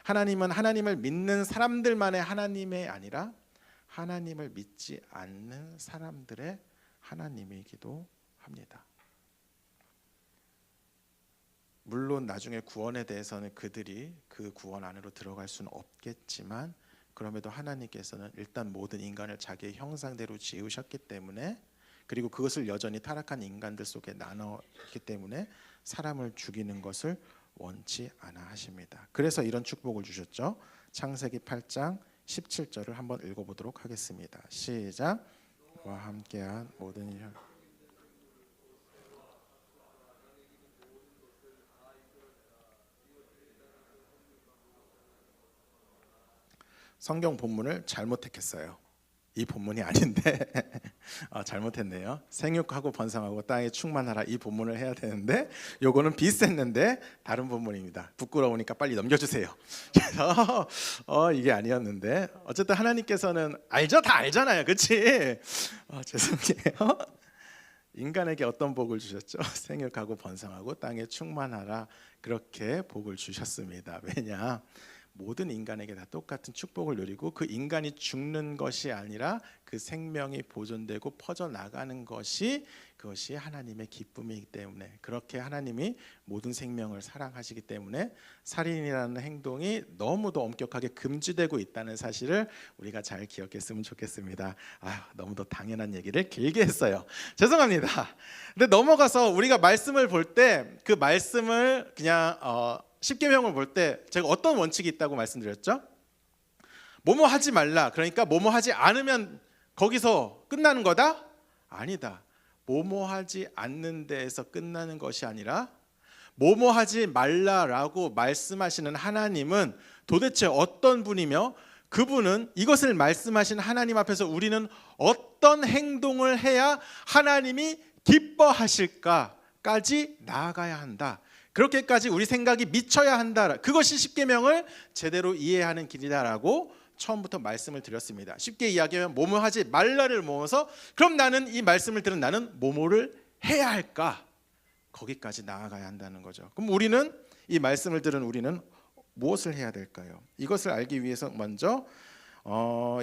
하나님은 하나님을 믿는 사람들만의 하나님이 아니라 하나님을 믿지 않는 사람들의 하나님이기도 합니다. 물론 나중에 구원에 대해서는 그들이 그 구원 안으로 들어갈 수는 없겠지만 그럼에도 하나님께서는 일단 모든 인간을 자기의 형상대로 지으셨기 때문에 그리고 그것을 여전히 타락한 인간들 속에 나눠있기 때문에 사람을 죽이는 것을 원치 않아 하십니다. 그래서 이런 축복을 주셨죠. 창세기 8장 17절을 한번 읽어보도록 하겠습니다. 시작. 와 함께한 모든 일. 성경 본문을 잘못 택했어요. 이 본문이 아닌데 잘못했네요. 생육하고 번성하고 땅에 충만하라 이 본문을 해야 되는데 요거는 비슷했는데 다른 본문입니다. 부끄러우니까 빨리 넘겨주세요. 그래서 이게 아니었는데 어쨌든 하나님께서는 알죠? 다 알잖아요. 그렇지? 죄송해요. 인간에게 어떤 복을 주셨죠? 생육하고 번성하고 땅에 충만하라 그렇게 복을 주셨습니다. 왜냐? 모든 인간에게 다 똑같은 축복을 누리고 그 인간이 죽는 것이 아니라 그 생명이 보존되고 퍼져나가는 것이 그것이 하나님의 기쁨이기 때문에 그렇게 하나님이 모든 생명을 사랑하시기 때문에 살인이라는 행동이 너무도 엄격하게 금지되고 있다는 사실을 우리가 잘 기억했으면 좋겠습니다. 너무도 당연한 얘기를 길게 했어요. 죄송합니다. 근데 넘어가서 우리가 말씀을 볼 때 그 말씀을 그냥 십계명을 볼 때 제가 어떤 원칙이 있다고 말씀드렸죠? 뭐뭐 하지 말라. 그러니까 뭐뭐 하지 않으면 거기서 끝나는 거다? 아니다. 뭐뭐 하지 않는 데에서 끝나는 것이 아니라 뭐뭐 하지 말라라고 말씀하시는 하나님은 도대체 어떤 분이며 그분은 이것을 말씀하신 하나님 앞에서 우리는 어떤 행동을 해야 하나님이 기뻐하실까까지 나아가야 한다. 그렇게까지 우리 생각이 미쳐야 한다. 그것이 십계명을 제대로 이해하는 길이다라고 처음부터 말씀을 드렸습니다. 쉽게 이야기하면 뭐뭐 하지 말라를 모아서 그럼 나는 이 말씀을 들은 나는 뭐뭐를 해야 할까? 거기까지 나아가야 한다는 거죠. 그럼 우리는 이 말씀을 들은 우리는 무엇을 해야 될까요? 이것을 알기 위해서 먼저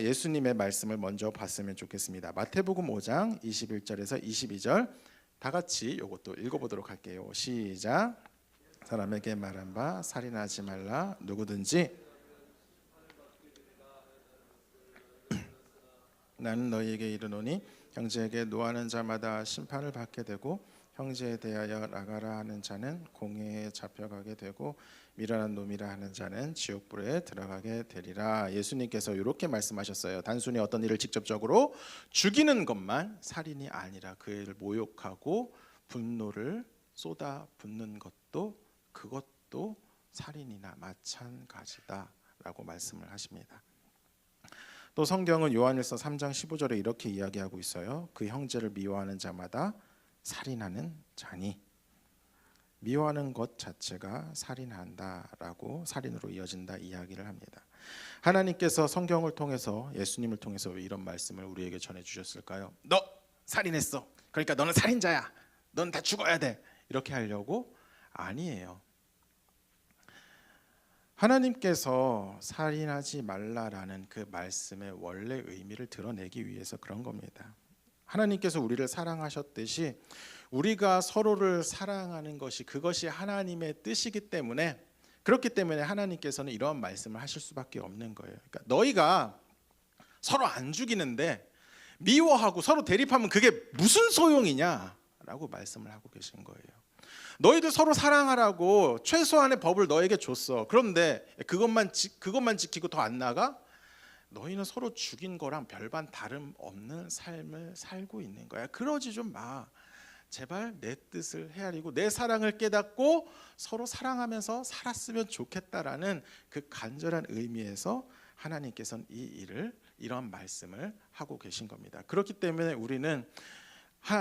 예수님의 말씀을 먼저 봤으면 좋겠습니다. 마태복음 5장 21절에서 22절 다 같이 이것도 읽어보도록 할게요. 시작. 사람에게 말한 바 살인하지 말라. 누구든지 나는 너희에게 이르노니 형제에게 노하는 자마다 심판을 받게 되고 형제에 대하여 나가라 하는 자는 공회에 잡혀가게 되고 미련한 놈이라 하는 자는 지옥불에 들어가게 되리라. 예수님께서 이렇게 말씀하셨어요. 단순히 어떤 일을 직접적으로 죽이는 것만 살인이 아니라 그 일을 모욕하고 분노를 쏟아붓는 것도 그것도 살인이나 마찬가지다라고 말씀을 하십니다. 또 성경은 요한일서 3장 15절에 이렇게 이야기하고 있어요. 그 형제를 미워하는 자마다 살인하는 자니 미워하는 것 자체가 살인한다라고 살인으로 이어진다 이야기를 합니다. 하나님께서 성경을 통해서 예수님을 통해서 왜 이런 말씀을 우리에게 전해주셨을까요? 너 살인했어. 그러니까 너는 살인자야. 너는 다 죽어야 돼. 이렇게 하려고? 아니에요. 하나님께서 살인하지 말라라는 그 말씀의 원래 의미를 드러내기 위해서 그런 겁니다. 하나님께서 우리를 사랑하셨듯이 우리가 서로를 사랑하는 것이 그것이 하나님의 뜻이기 때문에 그렇기 때문에 하나님께서는 이러한 말씀을 하실 수밖에 없는 거예요. 그러니까 너희가 서로 안 죽이는데 미워하고 서로 대립하면 그게 무슨 소용이냐라고 말씀을 하고 계신 거예요. 너희들 서로 사랑하라고 최소한의 법을 너에게 줬어. 그런데 그것만 지키고 더 안 나가? 너희는 서로 죽인 거랑 별반 다름없는 삶을 살고 있는 거야. 그러지 좀 마. 제발 내 뜻을 헤아리고 내 사랑을 깨닫고 서로 사랑하면서 살았으면 좋겠다라는 그 간절한 의미에서 하나님께서는 이 일을 이런 말씀을 하고 계신 겁니다. 그렇기 때문에 우리는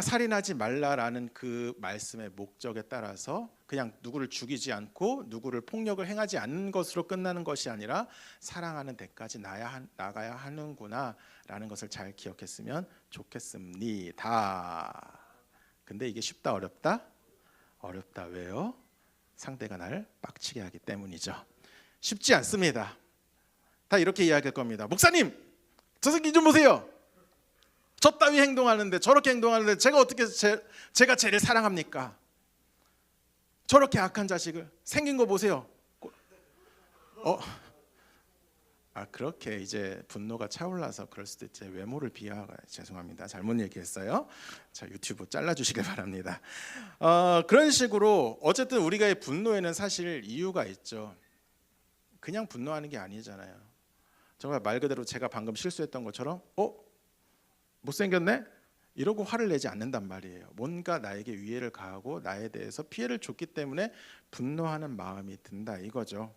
살인하지 말라라는 그 말씀의 목적에 따라서 그냥 누구를 죽이지 않고 누구를 폭력을 행하지 않는 것으로 끝나는 것이 아니라 사랑하는 데까지 나가야 하는구나라는 것을 잘 기억했으면 좋겠습니다. 근데 이게 쉽다 어렵다? 어렵다. 왜요? 상대가 날 빡치게 하기 때문이죠. 쉽지 않습니다. 다 이렇게 이야기할 겁니다. 목사님, 저 새끼 좀 보세요. 저 따위 행동하는데 저렇게 행동하는데 제가 어떻게 제가 쟤를 사랑합니까? 저렇게 악한 자식을 생긴 거 보세요. 그렇게 이제 분노가 차올라서 그럴 수도 있지. 외모를 비하가 죄송합니다. 잘못 얘기했어요. 자, 유튜브 잘라주시길 바랍니다. 그런 식으로 어쨌든 우리가 이 분노에는 사실 이유가 있죠. 그냥 분노하는 게 아니잖아요. 정말 말 그대로 제가 방금 실수했던 것처럼 못생겼네? 이러고 화를 내지 않는단 말이에요. 뭔가 나에게 위해를 가하고 나에 대해서 피해를 줬기 때문에 분노하는 마음이 든다 이거죠.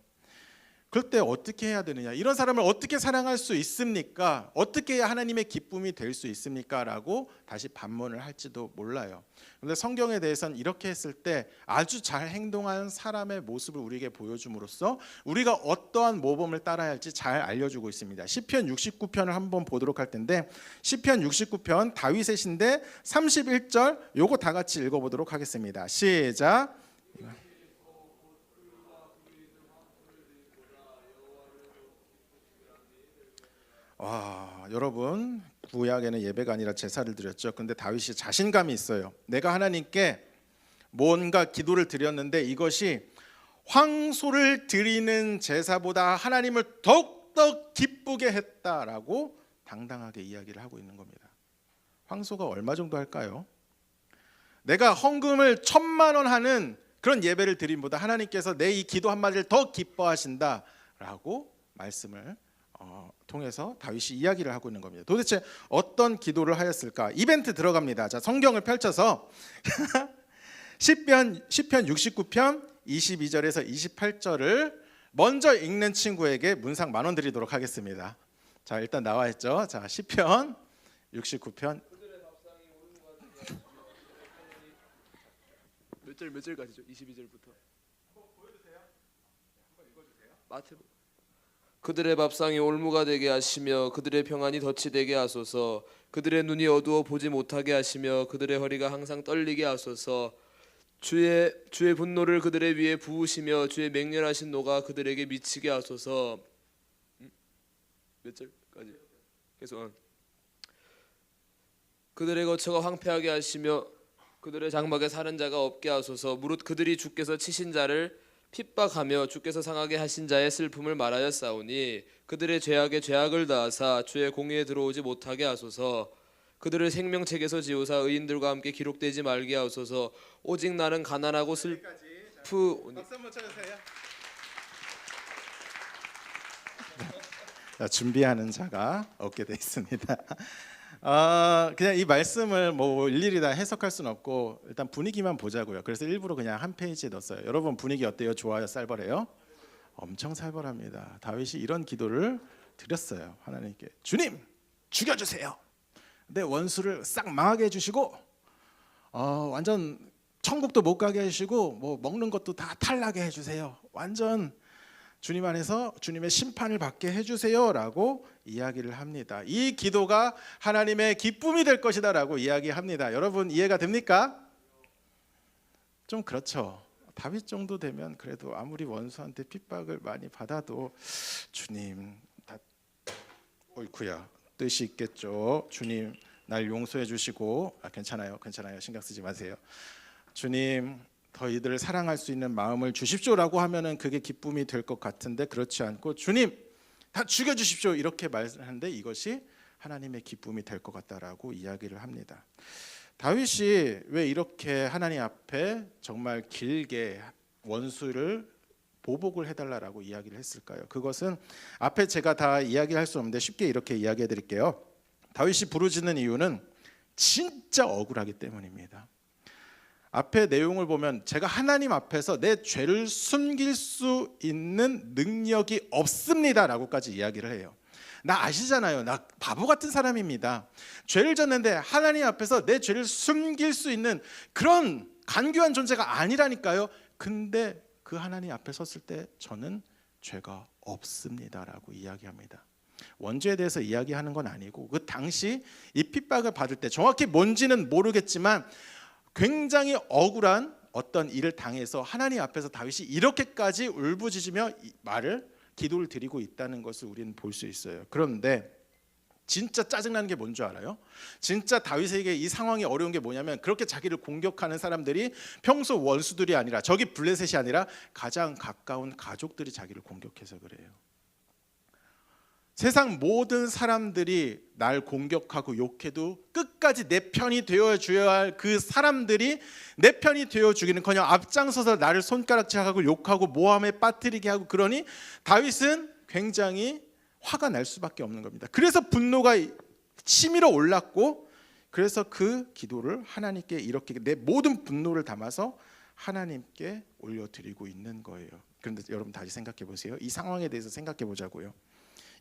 그럴 때 어떻게 해야 되느냐? 이런 사람을 어떻게 사랑할 수 있습니까? 어떻게 해야 하나님의 기쁨이 될 수 있습니까? 라고 다시 반문을 할지도 몰라요. 그런데 성경에 대해서는 이렇게 했을 때 아주 잘 행동한 사람의 모습을 우리에게 보여줌으로써 우리가 어떠한 모범을 따라야 할지 잘 알려주고 있습니다. 시편 69편을 한번 보도록 할 텐데 시편 69편 다윗의 시인데 31절 요거 다 같이 읽어보도록 하겠습니다. 시작. 여러분 구약에는 예배가 아니라 제사를 드렸죠. 근데 다윗이 자신감이 있어요. 내가 하나님께 뭔가 기도를 드렸는데 이것이 황소를 드리는 제사보다 하나님을 더욱더 기쁘게 했다라고 당당하게 이야기를 하고 있는 겁니다. 황소가 얼마 정도 할까요? 내가 헌금을 1,000,000원 하는 그런 예배를 드림보다 하나님께서 내 이 기도 한마디를 더 기뻐하신다라고 말씀을 통해서 다윗이 이야기를 하고 있는 겁니다. 도대체 어떤 기도를 하였을까? 이벤트 들어갑니다. 자, 성경을 펼쳐서 시편 69편 22절에서 28절을 먼저 읽는 친구에게 문상 10,000원 드리도록 하겠습니다. 자, 일단 나와 있죠. 자, 시편 69편 몇 절까지죠? 22절부터. 한번 보여주세요. 한번 읽어주세요. 마태복음. 그들의 밥상이 올무가 되게 하시며 그들의 평안이 덫이 되게 하소서. 그들의 눈이 어두워 보지 못하게 하시며 그들의 허리가 항상 떨리게 하소서. 주의 분노를 그들의 위에 부으시며 주의 맹렬하신 노가 그들에게 미치게 하소서. 몇 절까지? 계속. 그들의 거처가 황폐하게 하시며 그들의 장막에 사는 자가 없게 하소서. 무릇 그들이 주께서 치신 자를 핍박하며 주께서 상하게 하신 자의 슬픔을 말하였사오니 그들의 죄악에 죄악을 더하사 주의 공의에 들어오지 못하게 하소서. 그들을 생명책에서 지우사 의인들과 함께 기록되지 말게 하소서. 오직 나는 가난하고 슬프오니. 박수 한번 쳐주세요. 자, 준비하는 자가 없게 돼 있습니다. 그냥 이 말씀을 뭐 일일이 다 해석할 수는 없고 일단 분위기만 보자고요. 그래서 일부러 그냥 한 페이지에 넣었어요. 여러분 분위기 어때요? 좋아요? 쌀벌해요? 엄청 살벌합니다. 다윗이 이런 기도를 드렸어요. 하나님께 주님 죽여주세요. 내 원수를 싹 망하게 해주시고 완전 천국도 못 가게 해주시고 뭐 먹는 것도 다 탈나게 해주세요. 완전 주님 안에서 주님의 심판을 받게 해주세요라고 이야기를 합니다. 이 기도가 하나님의 기쁨이 될 것이다라고 이야기합니다. 여러분 이해가 됩니까? 좀 그렇죠. 다윗 정도 되면 그래도 아무리 원수한테 핍박을 많이 받아도 주님 다 옳구야 뜻이 있겠죠. 주님 날 용서해 주시고 괜찮아요 신경 쓰지 마세요. 주님 더 이들을 사랑할 수 있는 마음을 주십시오라고 하면은 그게 기쁨이 될 것 같은데 그렇지 않고 주님 다 죽여주십시오 이렇게 말하는데 이것이 하나님의 기쁨이 될 것 같다라고 이야기를 합니다. 다윗이 왜 이렇게 하나님 앞에 정말 길게 원수를 보복을 해달라고 이야기를 했을까요? 그것은 앞에 제가 다 이야기할 수 없는데 쉽게 이렇게 이야기해 드릴게요. 다윗이 부르짖는 이유는 진짜 억울하기 때문입니다. 앞에 내용을 보면 제가 하나님 앞에서 내 죄를 숨길 수 있는 능력이 없습니다라고까지 이야기를 해요. 나 아시잖아요. 나 바보 같은 사람입니다. 죄를 졌는데 하나님 앞에서 내 죄를 숨길 수 있는 그런 간교한 존재가 아니라니까요. 근데 그 하나님 앞에 섰을 때 저는 죄가 없습니다라고 이야기합니다. 원죄에 대해서 이야기하는 건 아니고 그 당시 이 핍박을 받을 때 정확히 뭔지는 모르겠지만 굉장히 억울한 어떤 일을 당해서 하나님 앞에서 다윗이 이렇게까지 울부짖으며 기도를 드리고 있다는 것을 우리는 볼 수 있어요. 그런데 진짜 짜증나는 게 뭔 줄 알아요? 진짜 다윗에게 이 상황이 어려운 게 뭐냐면 그렇게 자기를 공격하는 사람들이 평소 원수들이 아니라 저기 블레셋이 아니라 가장 가까운 가족들이 자기를 공격해서 그래요. 세상 모든 사람들이 날 공격하고 욕해도 끝까지 내 편이 되어줘야 할 그 사람들이 내 편이 되어주기는커녕 앞장서서 나를 손가락질하고 욕하고 모함에 빠뜨리게 하고, 그러니 다윗은 굉장히 화가 날 수밖에 없는 겁니다. 그래서 분노가 치밀어 올랐고, 그래서 그 기도를 하나님께 이렇게 내 모든 분노를 담아서 하나님께 올려드리고 있는 거예요. 그런데 여러분 다시 생각해 보세요. 이 상황에 대해서 생각해 보자고요.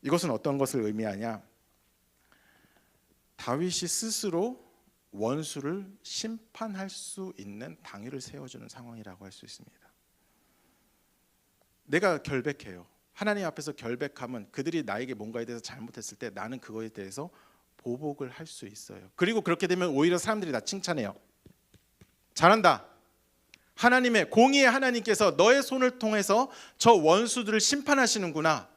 이것은 어떤 것을 의미하냐? 다윗이 스스로 원수를 심판할 수 있는 당위를 세워주는 상황이라고 할 수 있습니다. 내가 결백해요. 하나님 앞에서 결백하면 그들이 나에게 뭔가에 대해서 잘못했을 때 나는 그거에 대해서 보복을 할 수 있어요. 그리고 그렇게 되면 오히려 사람들이 나 칭찬해요. 잘한다. 하나님의 공의의 하나님께서 너의 손을 통해서 저 원수들을 심판하시는구나.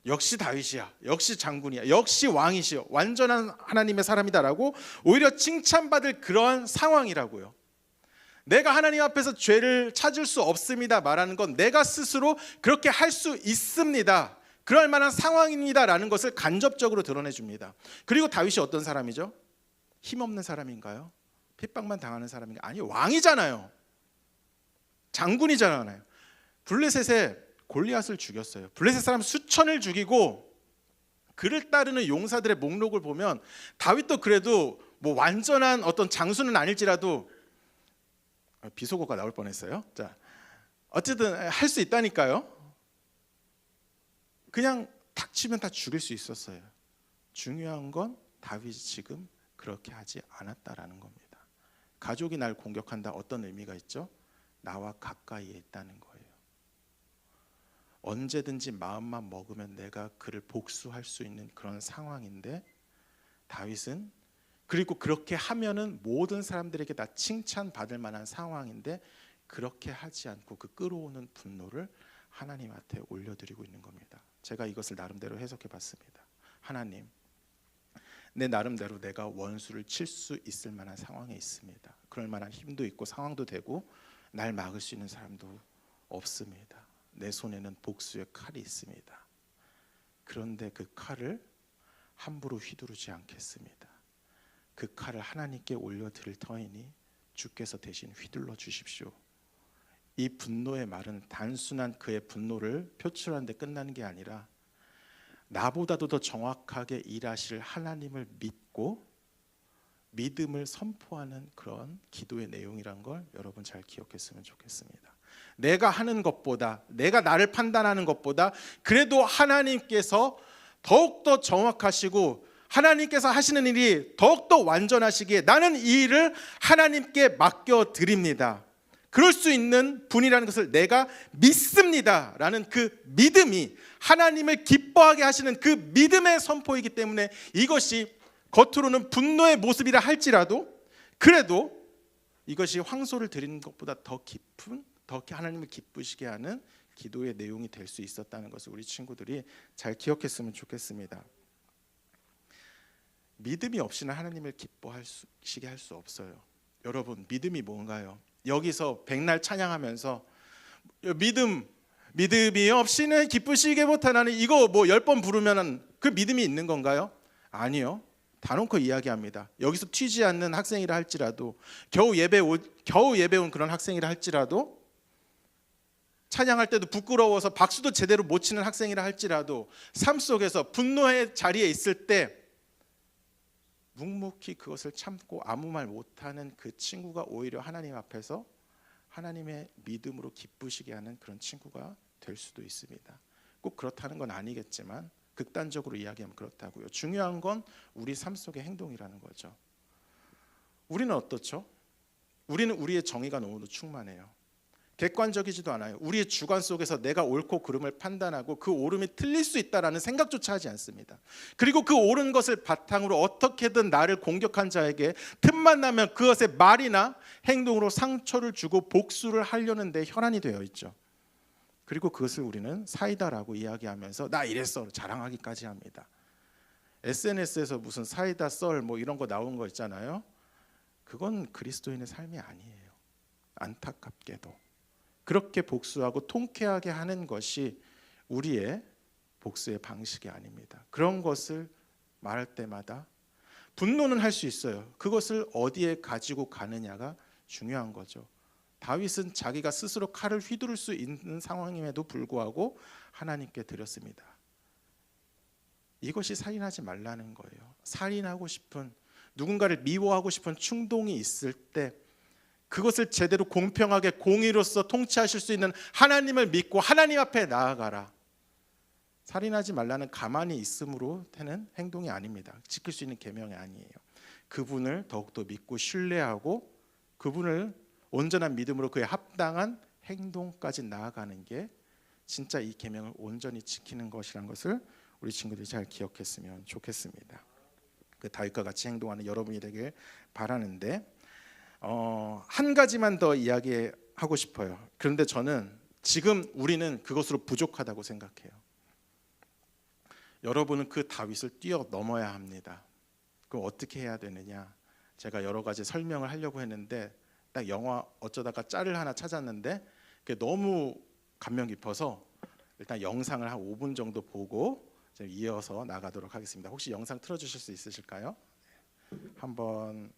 역시 다윗이야. 역시 장군이야. 역시 왕이시여. 완전한 하나님의 사람이다라고 오히려 칭찬받을 그러한 상황이라고요. 내가 하나님 앞에서 죄를 찾을 수 없습니다 말하는 건 내가 스스로 그렇게 할 수 있습니다, 그럴 만한 상황입니다라는 것을 간접적으로 드러내줍니다. 그리고 다윗이 어떤 사람이죠? 힘없는 사람인가요? 핍박만 당하는 사람인가요? 아니, 왕이잖아요. 장군이잖아요. 블레셋에 골리앗을 죽였어요. 블레셋 사람 수천을 죽이고 그를 따르는 용사들의 목록을 보면 다윗도 그래도 뭐 완전한 어떤 장수는 아닐지라도, 비속어가 나올 뻔했어요. 자, 어쨌든 할 수 있다니까요. 그냥 닥치면 다 죽일 수 있었어요. 중요한 건 다윗이 지금 그렇게 하지 않았다라는 겁니다. 가족이 날 공격한다, 어떤 의미가 있죠? 나와 가까이에 있다는 거예요. 언제든지 마음만 먹으면 내가 그를 복수할 수 있는 그런 상황인데, 다윗은 그리고 그렇게 하면은 모든 사람들에게 다 칭찬받을 만한 상황인데 그렇게 하지 않고 그 끌어오는 분노를 하나님 앞에 올려드리고 있는 겁니다. 제가 이것을 나름대로 해석해 봤습니다. 하나님, 내 나름대로 내가 원수를 칠 수 있을 만한 상황에 있습니다. 그럴 만한 힘도 있고 상황도 되고 날 막을 수 있는 사람도 없습니다. 내 손에는 복수의 칼이 있습니다. 그런데 그 칼을 함부로 휘두르지 않겠습니다. 그 칼을 하나님께 올려드릴 터이니 주께서 대신 휘둘러 주십시오. 이 분노의 말은 단순한 그의 분노를 표출하는 데 끝나는 게 아니라 나보다도 더 정확하게 일하실 하나님을 믿고 믿음을 선포하는 그런 기도의 내용이란 걸 여러분 잘 기억했으면 좋겠습니다. 내가 하는 것보다, 내가 나를 판단하는 것보다 그래도 하나님께서 더욱더 정확하시고 하나님께서 하시는 일이 더욱더 완전하시기에 나는 이 일을 하나님께 맡겨드립니다. 그럴 수 있는 분이라는 것을 내가 믿습니다 라는 그 믿음이 하나님을 기뻐하게 하시는 그 믿음의 선포이기 때문에 이것이 겉으로는 분노의 모습이라 할지라도 그래도 이것이 황소를 드리는 것보다 더 깊은, 더 하나님을 기쁘시게 하는 기도의 내용이 될 수 있었다는 것을 우리 친구들이 잘 기억했으면 좋겠습니다. 믿음이 없이는 하나님을 기뻐하시게 할 수 없어요. 여러분, 믿음이 뭔가요? 여기서 백날 찬양하면서 믿음이 없이는 기쁘시게 못하나니 이거 뭐 10번 부르면 그 믿음이 있는 건가요? 아니요. 다놓고 이야기합니다. 여기서 튀지 않는 학생이라 할지라도 겨우 예배 온 그런 학생이라 할지라도 찬양할 때도 부끄러워서 박수도 제대로 못 치는 학생이라 할지라도 삶 속에서 분노의 자리에 있을 때 묵묵히 그것을 참고 아무 말 못하는 그 친구가 오히려 하나님 앞에서 하나님의 믿음으로 기쁘시게 하는 그런 친구가 될 수도 있습니다. 꼭 그렇다는 건 아니겠지만 극단적으로 이야기하면 그렇다고요. 중요한 건 우리 삶 속의 행동이라는 거죠. 우리는 어떻죠? 우리는 우리의 정의가 너무도 충만해요. 객관적이지도 않아요. 우리의 주관 속에서 내가 옳고 그름을 판단하고 그 옳음이 틀릴 수 있다라는 생각조차 하지 않습니다. 그리고 그 옳은 것을 바탕으로 어떻게든 나를 공격한 자에게 틈만 나면 그것의 말이나 행동으로 상처를 주고 복수를 하려는 데 혈안이 되어 있죠. 그리고 그것을 우리는 사이다라고 이야기하면서 나 이랬어 자랑하기까지 합니다. SNS에서 무슨 사이다 썰 뭐 이런 거 나온 거 있잖아요. 그건 그리스도인의 삶이 아니에요. 안타깝게도 그렇게 복수하고 통쾌하게 하는 것이 우리의 복수의 방식이 아닙니다. 그런 것을 말할 때마다 분노는 할 수 있어요. 그것을 어디에 가지고 가느냐가 중요한 거죠. 다윗은 자기가 스스로 칼을 휘두를 수 있는 상황임에도 불구하고 하나님께 드렸습니다. 이것이 살인하지 말라는 거예요. 살인하고 싶은, 누군가를 미워하고 싶은 충동이 있을 때 그것을 제대로 공평하게 공의로서 통치하실 수 있는 하나님을 믿고 하나님 앞에 나아가라. 살인하지 말라는 가만히 있음으로 되는 행동이 아닙니다. 지킬 수 있는 계명이 아니에요. 그분을 더욱더 믿고 신뢰하고 그분을 온전한 믿음으로 그에 합당한 행동까지 나아가는 게 진짜 이 계명을 온전히 지키는 것이라는 것을 우리 친구들이 잘 기억했으면 좋겠습니다. 그 다윗과 같이 행동하는 여러분이 되길 바라는데 한 가지만 더 이야기하고 싶어요. 그런데 저는 지금 우리는 그것으로 부족하다고 생각해요. 여러분은 그 다윗을 뛰어넘어야 합니다. 그럼 어떻게 해야 되느냐? 제가 여러 가지 설명을 하려고 했는데 딱 영화 어쩌다가 짤을 하나 찾았는데 그게 너무 감명 깊어서 일단 영상을 한 5분 정도 보고 이어서 나가도록 하겠습니다. 혹시 영상 틀어주실 수 있으실까요? 한번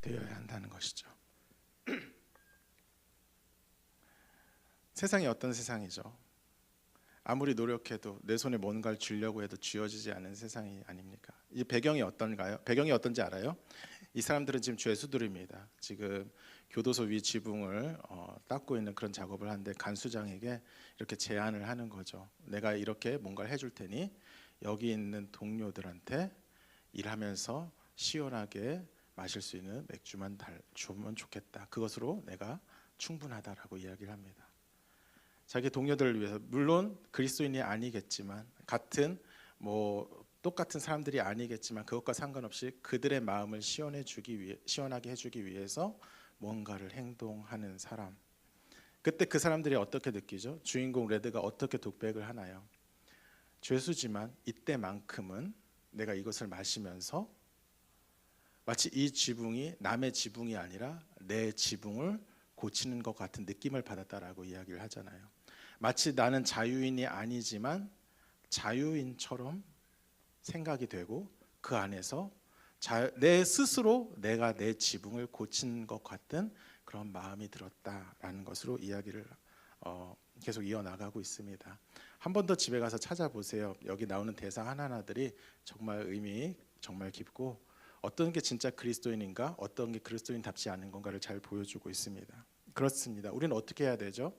되어야 한다는 것이죠. 세상이 어떤 세상이죠? 아무리 노력해도 내 손에 뭔가를 쥐려고 해도 쥐어지지 않은 세상이 아닙니까? 이 배경이 어떤가요? 배경이 어떤지 알아요? 이 사람들은 지금 죄수들입니다. 지금 교도소 위 지붕을 닦고 있는 그런 작업을 하는데 간수장에게 이렇게 제안을 하는 거죠. 내가 이렇게 뭔가를 해줄 테니 여기 있는 동료들한테 일하면서 시원하게 마실 수 있는 맥주만 주면 좋겠다. 그것으로 내가 충분하다라고 이야기를 합니다. 자기 동료들을 위해서, 물론 그리스도인이 아니겠지만 같은 똑같은 사람들이 아니겠지만 그것과 상관없이 그들의 마음을 시원하게 해주기 위해서 뭔가를 행동하는 사람. 그때 그 사람들이 어떻게 느끼죠? 주인공 레드가 어떻게 독백을 하나요? 죄수지만 이때만큼은 내가 이것을 마시면서 마치 이 지붕이 남의 지붕이 아니라 내 지붕을 고치는 것 같은 느낌을 받았다라고 이야기를 하잖아요. 마치 나는 자유인이 아니지만 자유인처럼 생각이 되고 그 안에서 내 스스로 내가 내 지붕을 고친 것 같은 그런 마음이 들었다라는 것으로 이야기를 계속 이어나가고 있습니다. 한 번 더 집에 가서 찾아보세요. 여기 나오는 대사 하나하나들이 정말 의미 정말 깊고 어떤 게 진짜 그리스도인인가, 어떤 게 그리스도인답지 않은 건가를 잘 보여주고 있습니다. 그렇습니다. 우리는 어떻게 해야 되죠?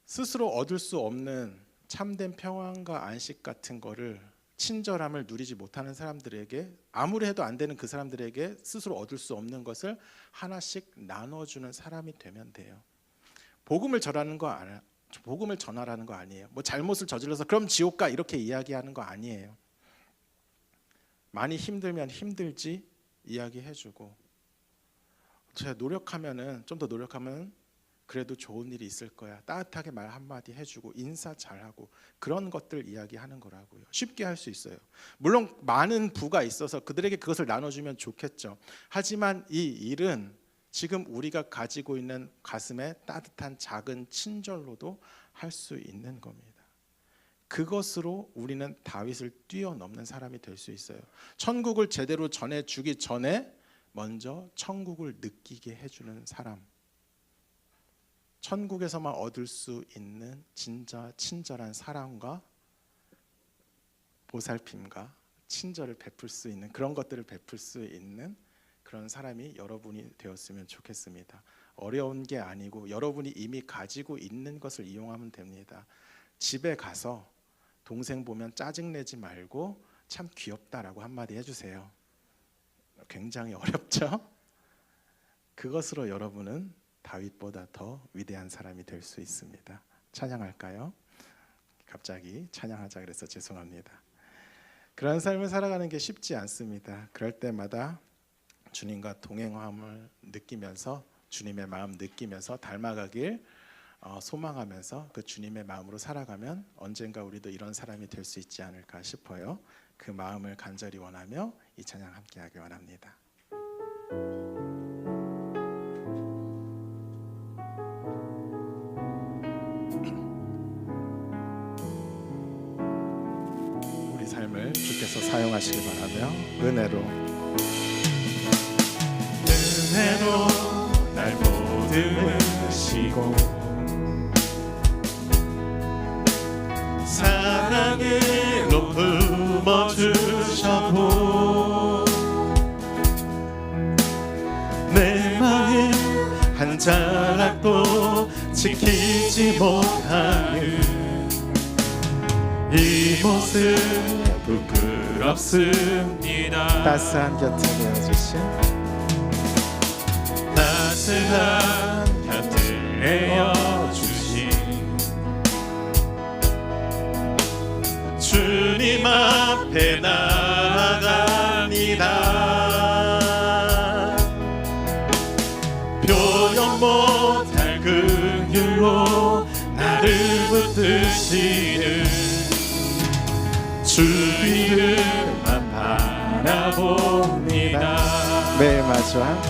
스스로 얻을 수 없는 참된 평안과 안식 같은 거를, 친절함을 누리지 못하는 사람들에게, 아무리 해도 안 되는 그 사람들에게 스스로 얻을 수 없는 것을 하나씩 나눠주는 사람이 되면 돼요. 복음을 전하라는 거 아니에요. 잘못을 저질러서 그럼 지옥 가 이렇게 이야기하는 거 아니에요. 많이 힘들면 힘들지 이야기해주고, 제가 좀 더 노력하면 그래도 좋은 일이 있을 거야, 따뜻하게 말 한마디 해주고 인사 잘하고, 그런 것들 이야기하는 거라고요. 쉽게 할 수 있어요. 물론 많은 부가 있어서 그들에게 그것을 나눠주면 좋겠죠. 하지만 이 일은 지금 우리가 가지고 있는 가슴에 따뜻한 작은 친절로도 할 수 있는 겁니다. 그것으로 우리는 다윗을 뛰어넘는 사람이 될 수 있어요. 천국을 제대로 전해주기 전에 먼저 천국을 느끼게 해주는 사람, 천국에서만 얻을 수 있는 진짜 친절한 사랑과 보살핌과 친절을 베풀 수 있는, 그런 것들을 베풀 수 있는 그런 사람이 여러분이 되었으면 좋겠습니다. 어려운 게 아니고 여러분이 이미 가지고 있는 것을 이용하면 됩니다. 집에 가서 동생 보면 짜증내지 말고 참 귀엽다라고 한마디 해주세요. 굉장히 어렵죠? 그것으로 여러분은 다윗보다 더 위대한 사람이 될 수 있습니다. 찬양할까요? 갑자기 찬양하자 그래서 죄송합니다. 그런 삶을 살아가는 게 쉽지 않습니다. 그럴 때마다 주님과 동행함을 느끼면서, 주님의 마음 느끼면서 닮아가길 소망하면서 그 주님의 마음으로 살아가면 언젠가 우리도 이런 사람이 될 수 있지 않을까 싶어요. 그 마음을 간절히 원하며 이 찬양 함께하기 원합니다. 우리 삶을 주께서 사용하시기 바라며 은혜로 날 모드시고 사랑으로 품어주셔도 내 마음 한 자락도 지키지 못하는 이 모습 부끄럽습니다. 따스한 곁에 내어주신 따스한 곁을 내어주신 주님 앞에 나아갑니다. 표현 못할 긍휼로 나를 붙드시는 주 이름만 바라봅니다. 매일 마주한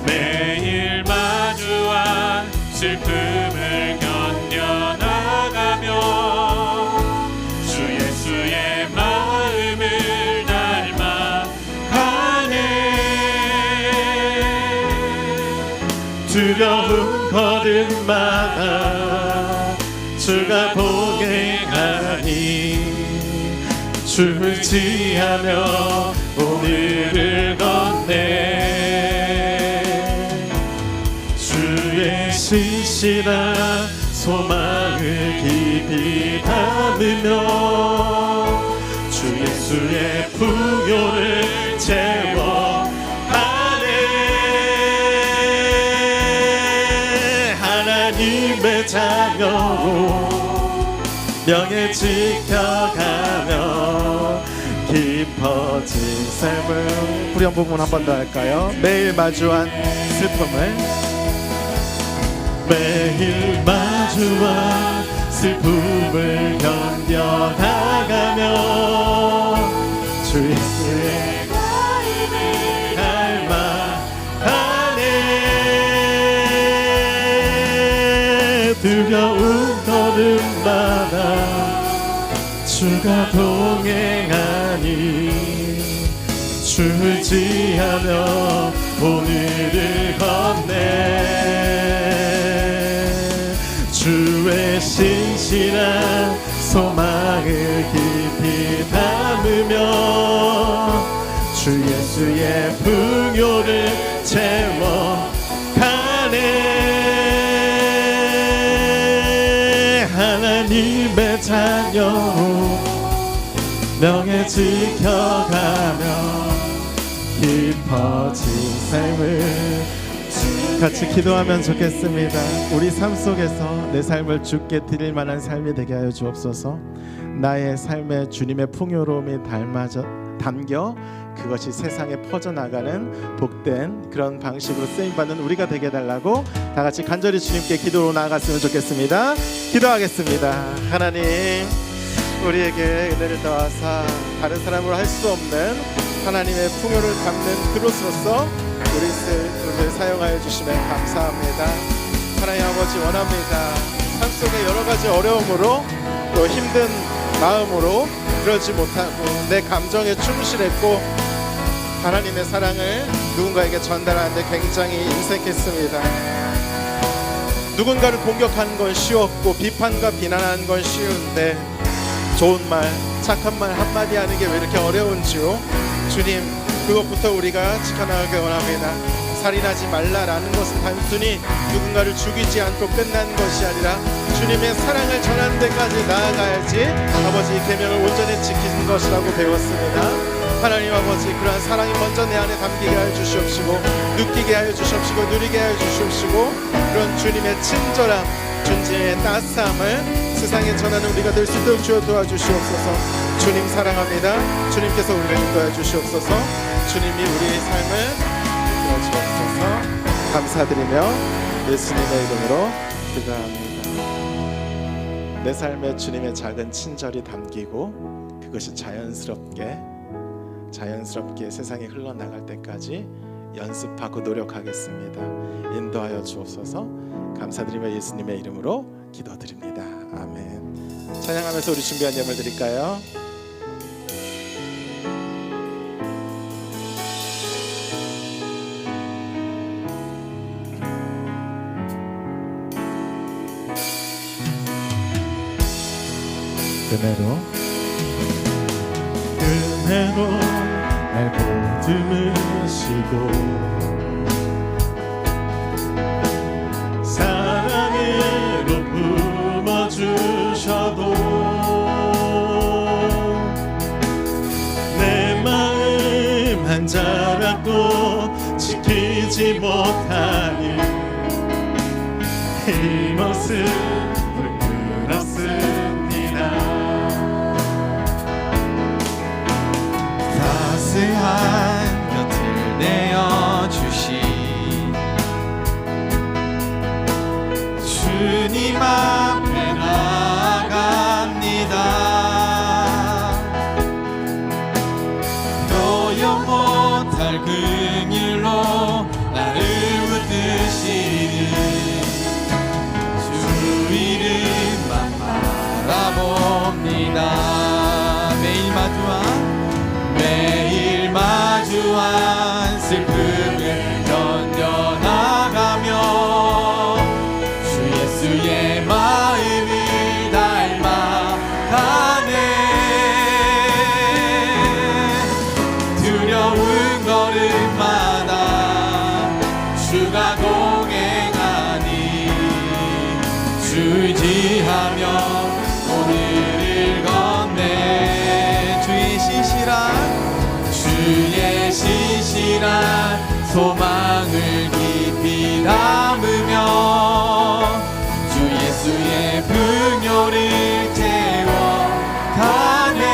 매일 마주한 슬픔을 견뎌나가며 주 예수의 마음을 닮아가네. 마다 주가 동행하니 주를 지하며 오늘을 걷네. 주의 신실한 소망을 깊이 담으며 주 예수의 풍요를 채워가네. 하나님의 자녀로 명예 지켜가며 깊어진 삶을 우리 한 부분 한 번 더 할까요? 매일 마주한 슬픔을 매일 마주한 슬픔을 견뎌나가며 주 예수의 닮아가네. 두려운 걸음마다 주가 동행하니 주를 지하며 오늘을 걷네. 주의 신실한 소망을 깊이 담으며 주 예수의 풍요를 채워가네. 하나님의 자녀로 명예 지켜가며 깊어진 삶을 같이 기도하면 좋겠습니다. 우리 삶 속에서 내 삶을 주께 드릴 만한 삶이 되게 하여 주옵소서. 나의 삶에 주님의 풍요로움이 담겨 그것이 세상에 퍼져나가는 복된 그런 방식으로 쓰임받는 우리가 되게 해달라고 다 같이 간절히 주님께 기도로 나아갔으면 좋겠습니다. 기도하겠습니다. 하나님, 우리에게 은혜를 더하사 다른 사람으로 할 수 없는 하나님의 풍요를 담는 그릇으로서 우리를 사용하여 주시면 감사합니다. 하나님 아버지, 원합니다. 삶 속에 여러 가지 어려움으로 또 힘든 마음으로 그러지 못하고 내 감정에 충실했고 하나님의 사랑을 누군가에게 전달하는데 굉장히 인색했습니다. 누군가를 공격하는 건 쉬웠고 비판과 비난하는 건 쉬운데 좋은 말, 착한 말 한마디 하는 게 왜 이렇게 어려운지요? 주님, 그것부터 우리가 지켜나가기 원합니다. 살인하지 말라라는 것은 단순히 누군가를 죽이지 않고 끝나는 것이 아니라 주님의 사랑을 전하는 데까지 나아가야지 아버지 계명을 온전히 지키는 것이라고 배웠습니다. 하나님 아버지, 그러한 사랑이 먼저 내 안에 담기게 하여 주시옵시고 느끼게 하여 주시옵시고 누리게 하여 주시옵시고 그런 주님의 친절함, 존재의 따스함을 세상에 전하는 우리가 될 수 있도록 주여 도와주시옵소서. 주님 사랑합니다. 주님께서 우리를 인도해 주시옵소서. 주님이 우리의 삶을 이끌어 주옵소서. 감사드리며 예수님의 이름으로 기도합니다. 내 삶에 주님의 작은 친절이 담기고 그것이 자연스럽게 세상에 흘러나갈 때까지 연습하고 노력하겠습니다. 인도하여 주옵소서. 감사드리며 예수님의 이름으로 기도드립니다. 아멘. 찬양하면서 우리 준비한 예물 드릴까요? 은혜로 날 보듬으시고 사랑으로 품어주셔도 내 마음 한 자락도 지키지 못하니 이 모습 부끄럽습니다. 따스한 곁을 내어주신 주님 앞에 나아갑니다. 노여 못할 긍휼로 나를 붙드시는 주 이름만 바라봅니다. 매일 마주한 슬픔을 견뎌나가며 주 가네 두려운 걸음마다 주가 동행하니 주 의지하며 오늘을 걷네 주의 신실한 소망을 깊이 담으며 주 예수의 풍요를 채워가네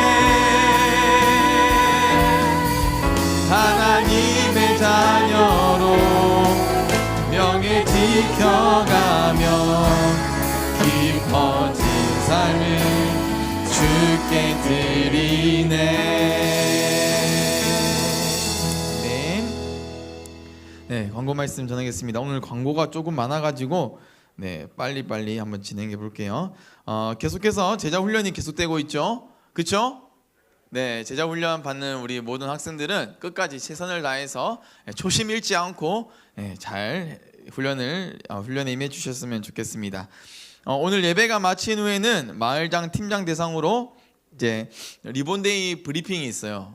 하나님의 자녀로 명예 지켜가며 깊어진 삶을 주께 드리네. 네, 광고 말씀 전하겠습니다. 오늘 광고가 조금 많아가지고 네, 빨리 한번 진행해 볼게요. 계속해서 제자 훈련이 계속되고 있죠, 그렇죠? 네, 제자 훈련 받는 우리 모든 학생들은 끝까지 최선을 다해서 초심 잃지 않고 잘 훈련에 임해 주셨으면 좋겠습니다. 오늘 예배가 마친 후에는 마을장 팀장 대상으로 이제 리본데이 브리핑이 있어요.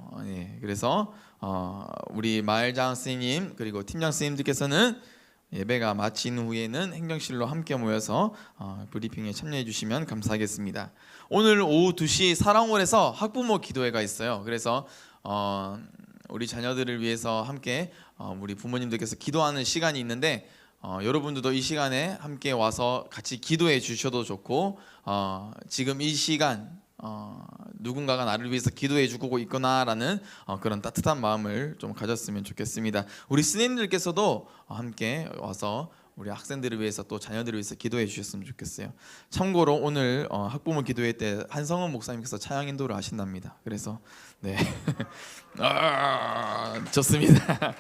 그래서 우리 마을장 스님 그리고 팀장 스님들께서는 예배가 마친 후에는 행정실로 함께 모여서 브리핑에 참여해 주시면 감사하겠습니다. 오늘 오후 2시 사랑홀에서 학부모 기도회가 있어요. 그래서 우리 자녀들을 위해서 함께 우리 부모님들께서 기도하는 시간이 있는데 여러분들도 이 시간에 함께 와서 같이 기도해 주셔도 좋고 지금 이 시간 누군가가 나를 위해서 기도해 주고 있구나라는 그런 따뜻한 마음을 좀 가졌으면 좋겠습니다. 우리 스님들께서도 함께 와서 우리 학생들을 위해서 또 자녀들을 위해서 기도해 주셨으면 좋겠어요. 참고로 오늘 학부모 기도회 때 한성은 목사님께서 차양 인도를 하신답니다. 그래서 네 좋습니다.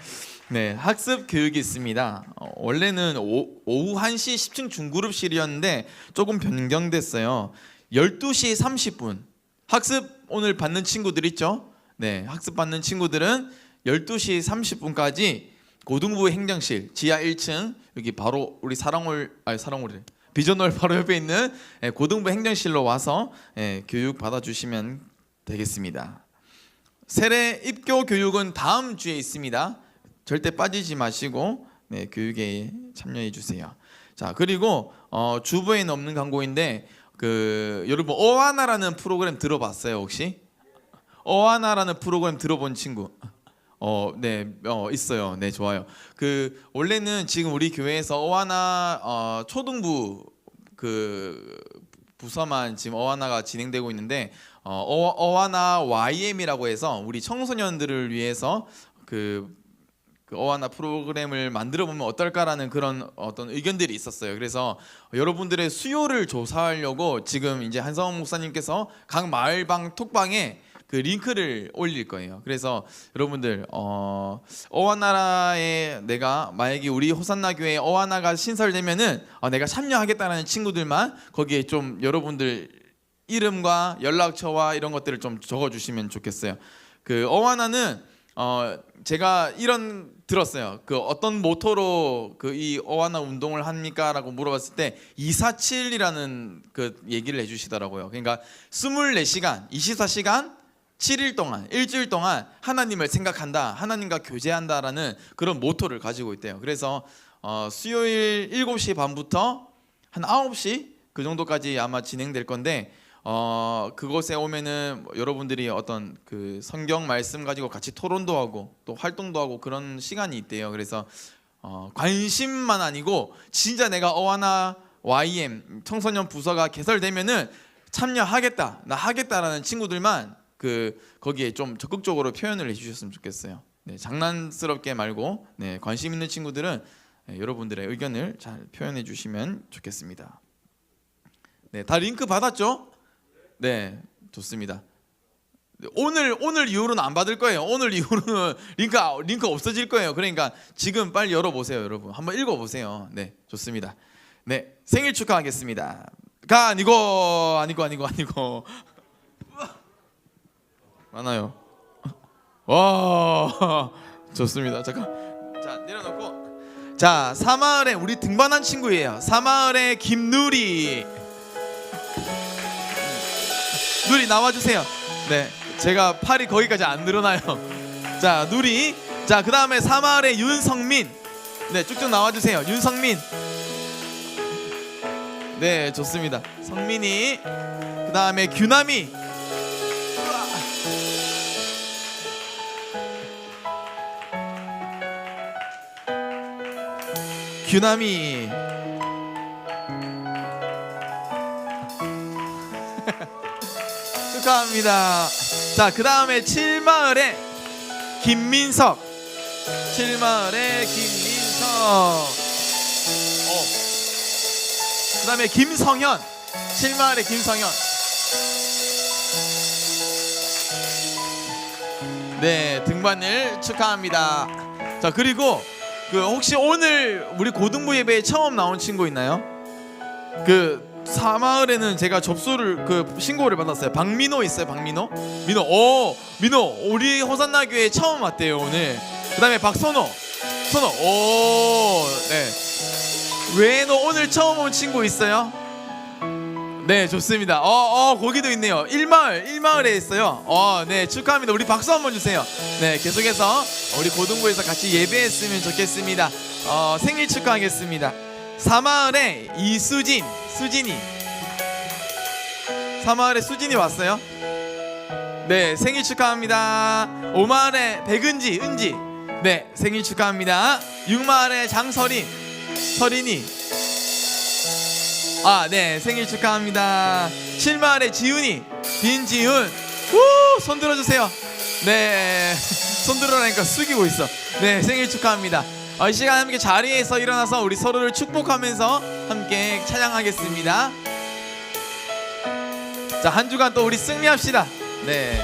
네, 학습 교육이 있습니다. 원래는 오후 1시 10층 중그룹실이었는데 조금 변경됐어요. 12시 30분 학습 오늘 받는 친구들 있죠? 네, 학습 받는 친구들은 12시 30분까지 고등부 행정실 지하 1층 여기 바로 우리 사랑홀 비전홀 바로 옆에 있는 고등부 행정실로 와서 교육 받아주시면 되겠습니다. 세례 입교 교육은 다음 주에 있습니다. 절대 빠지지 마시고 교육에 참여해 주세요. 자, 그리고 주부에는 없는 광고인데 여러분 어하나라는 프로그램 들어봤어요 혹시? 어하나라는 프로그램 들어본 친구? 있어요. 네, 좋아요. 원래는 지금 우리 교회에서 어하나 초등부 부서만 지금 어하나가 진행되고 있는데 어하나 YM이라고 해서 우리 청소년들을 위해서 어하나 프로그램을 만들어 보면 어떨까라는 그런 어떤 의견들이 있었어요. 그래서 여러분들의 수요를 조사하려고 지금 이제 한성원 목사님께서 각 마을방 톡방에 링크를 올릴 거예요. 그래서 여러분들 어하나에 내가 만약에 우리 호산나 교회 어하나가 신설되면은 내가 참여하겠다라는 친구들만 거기에 좀 여러분들 이름과 연락처와 이런 것들을 좀 적어주시면 좋겠어요. 어하나는 제가 들었어요. 어떤 모토로 이 어하나 운동을 합니까?라고 물어봤을 때 247이라는 얘기를 해주시더라고요. 그러니까 24시간, 24시간 7일 동안, 일주일 동안 하나님을 생각한다, 하나님과 교제한다라는 그런 모토를 가지고 있대요. 그래서 수요일 7시 반부터 한 9시 그 정도까지 아마 진행될 건데 그곳에 오면은 여러분들이 어떤 성경 말씀 가지고 같이 토론도 하고 또 활동도 하고 그런 시간이 있대요. 그래서 관심만 아니고 진짜 내가 어하나 YM 청소년 부서가 개설되면은 참여하겠다, 나 하겠다라는 친구들만 거기에 좀 적극적으로 표현을 해주셨으면 좋겠어요. 네, 장난스럽게 말고 관심 있는 친구들은 여러분들의 의견을 잘 표현해 주시면 좋겠습니다. 네, 다 링크 받았죠? 네, 좋습니다. 오늘 이후로는 안 받을 거예요. 오늘 이후로는 링크 없어질 거예요. 그러니까 지금 빨리 열어보세요, 여러분. 한번 읽어보세요. 네, 좋습니다. 네, 생일 축하하겠습니다. 아니고. 많아요. 와, 좋습니다. 잠깐, 자 내려놓고, 자 사마을에 우리 등반한 친구예요. 사마을의 김누리. 누리 나와주세요. 네, 제가 팔이 거기까지 안 늘어나요. 자, 누리. 자, 그 다음에 사마을의 윤성민. 네, 쭉쭉 나와주세요. 윤성민. 네, 좋습니다. 성민이. 그 다음에 규남이. 규남이. 축하합니다. 자, 그 다음에 칠마을의 김민석. 칠마을의 김민석. 그 다음에 김성현. 칠마을의 김성현. 네, 등반일 축하합니다. 자, 그리고 그 혹시 오늘 우리 고등부 예배에 처음 나온 친구 있나요? 그 사마을에는 제가 접수를 그 신고를 받았어요. 박민호 있어요. 박민호? 민호. 민호 우리 호산나 교회 처음 왔대요 오늘. 그 다음에 박선호. 선호. 네. 외에도 오늘 처음 온 친구 있어요? 네, 좋습니다. 거기도 있네요. 일마을에 있어요. 네, 축하합니다. 우리 박수 한번 주세요. 네, 계속해서 우리 고등부에서 같이 예배했으면 좋겠습니다. 생일 축하하겠습니다. 사마을에 이수진, 수진이. 사마을에 수진이 왔어요. 네, 생일 축하합니다. 오마을에 백은지, 은지. 네, 생일 축하합니다. 육마을에 장설인, 설인이. 네, 생일 축하합니다. 칠마을의 지훈이, 빈지훈. 손 들어주세요. 네, 손 들어라니까 숙이고 있어. 네, 생일 축하합니다. 이 시간 함께 자리에서 일어나서 우리 서로를 축복하면서 함께 찬양하겠습니다. 자, 한 주간 또 우리 승리합시다. 네,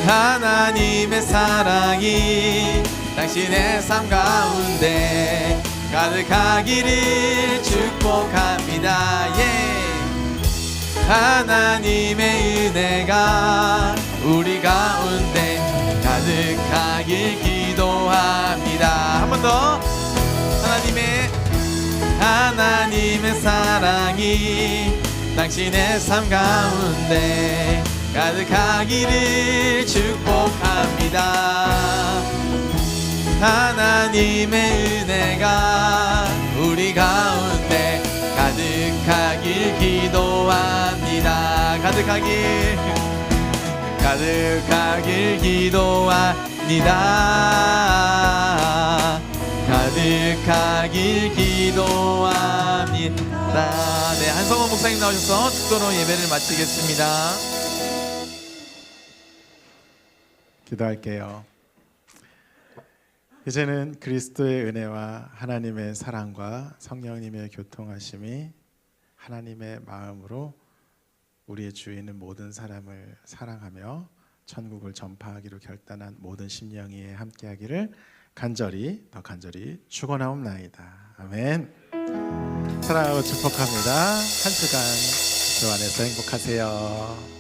하나님의 사랑이 당신의 삶 가운데 가득하기를 축복합니다. 하나님의 은혜가 우리 가운데 가득하길 기도합니다. 한 번 더. 하나님의 사랑이 당신의 삶 가운데 가득하기를 축복합니다. 하나님의 은혜가 우리 가운데 가득하길 기도합니다. 가득하길 기도합니다. 가득하길 기도합니다. 네, 한성원 목사님 나오셔서 축도로 예배를 마치겠습니다. 기도할게요. 이제는 그리스도의 은혜와 하나님의 사랑과 성령님의 교통하심이 하나님의 마음으로 우리의 주위에 있는 모든 사람을 사랑하며 천국을 전파하기로 결단한 모든 심령이 함께하기를 더 간절히 축원하옵나이다. 아멘. 사랑하고 축복합니다. 한 주간 주 안에서 행복하세요.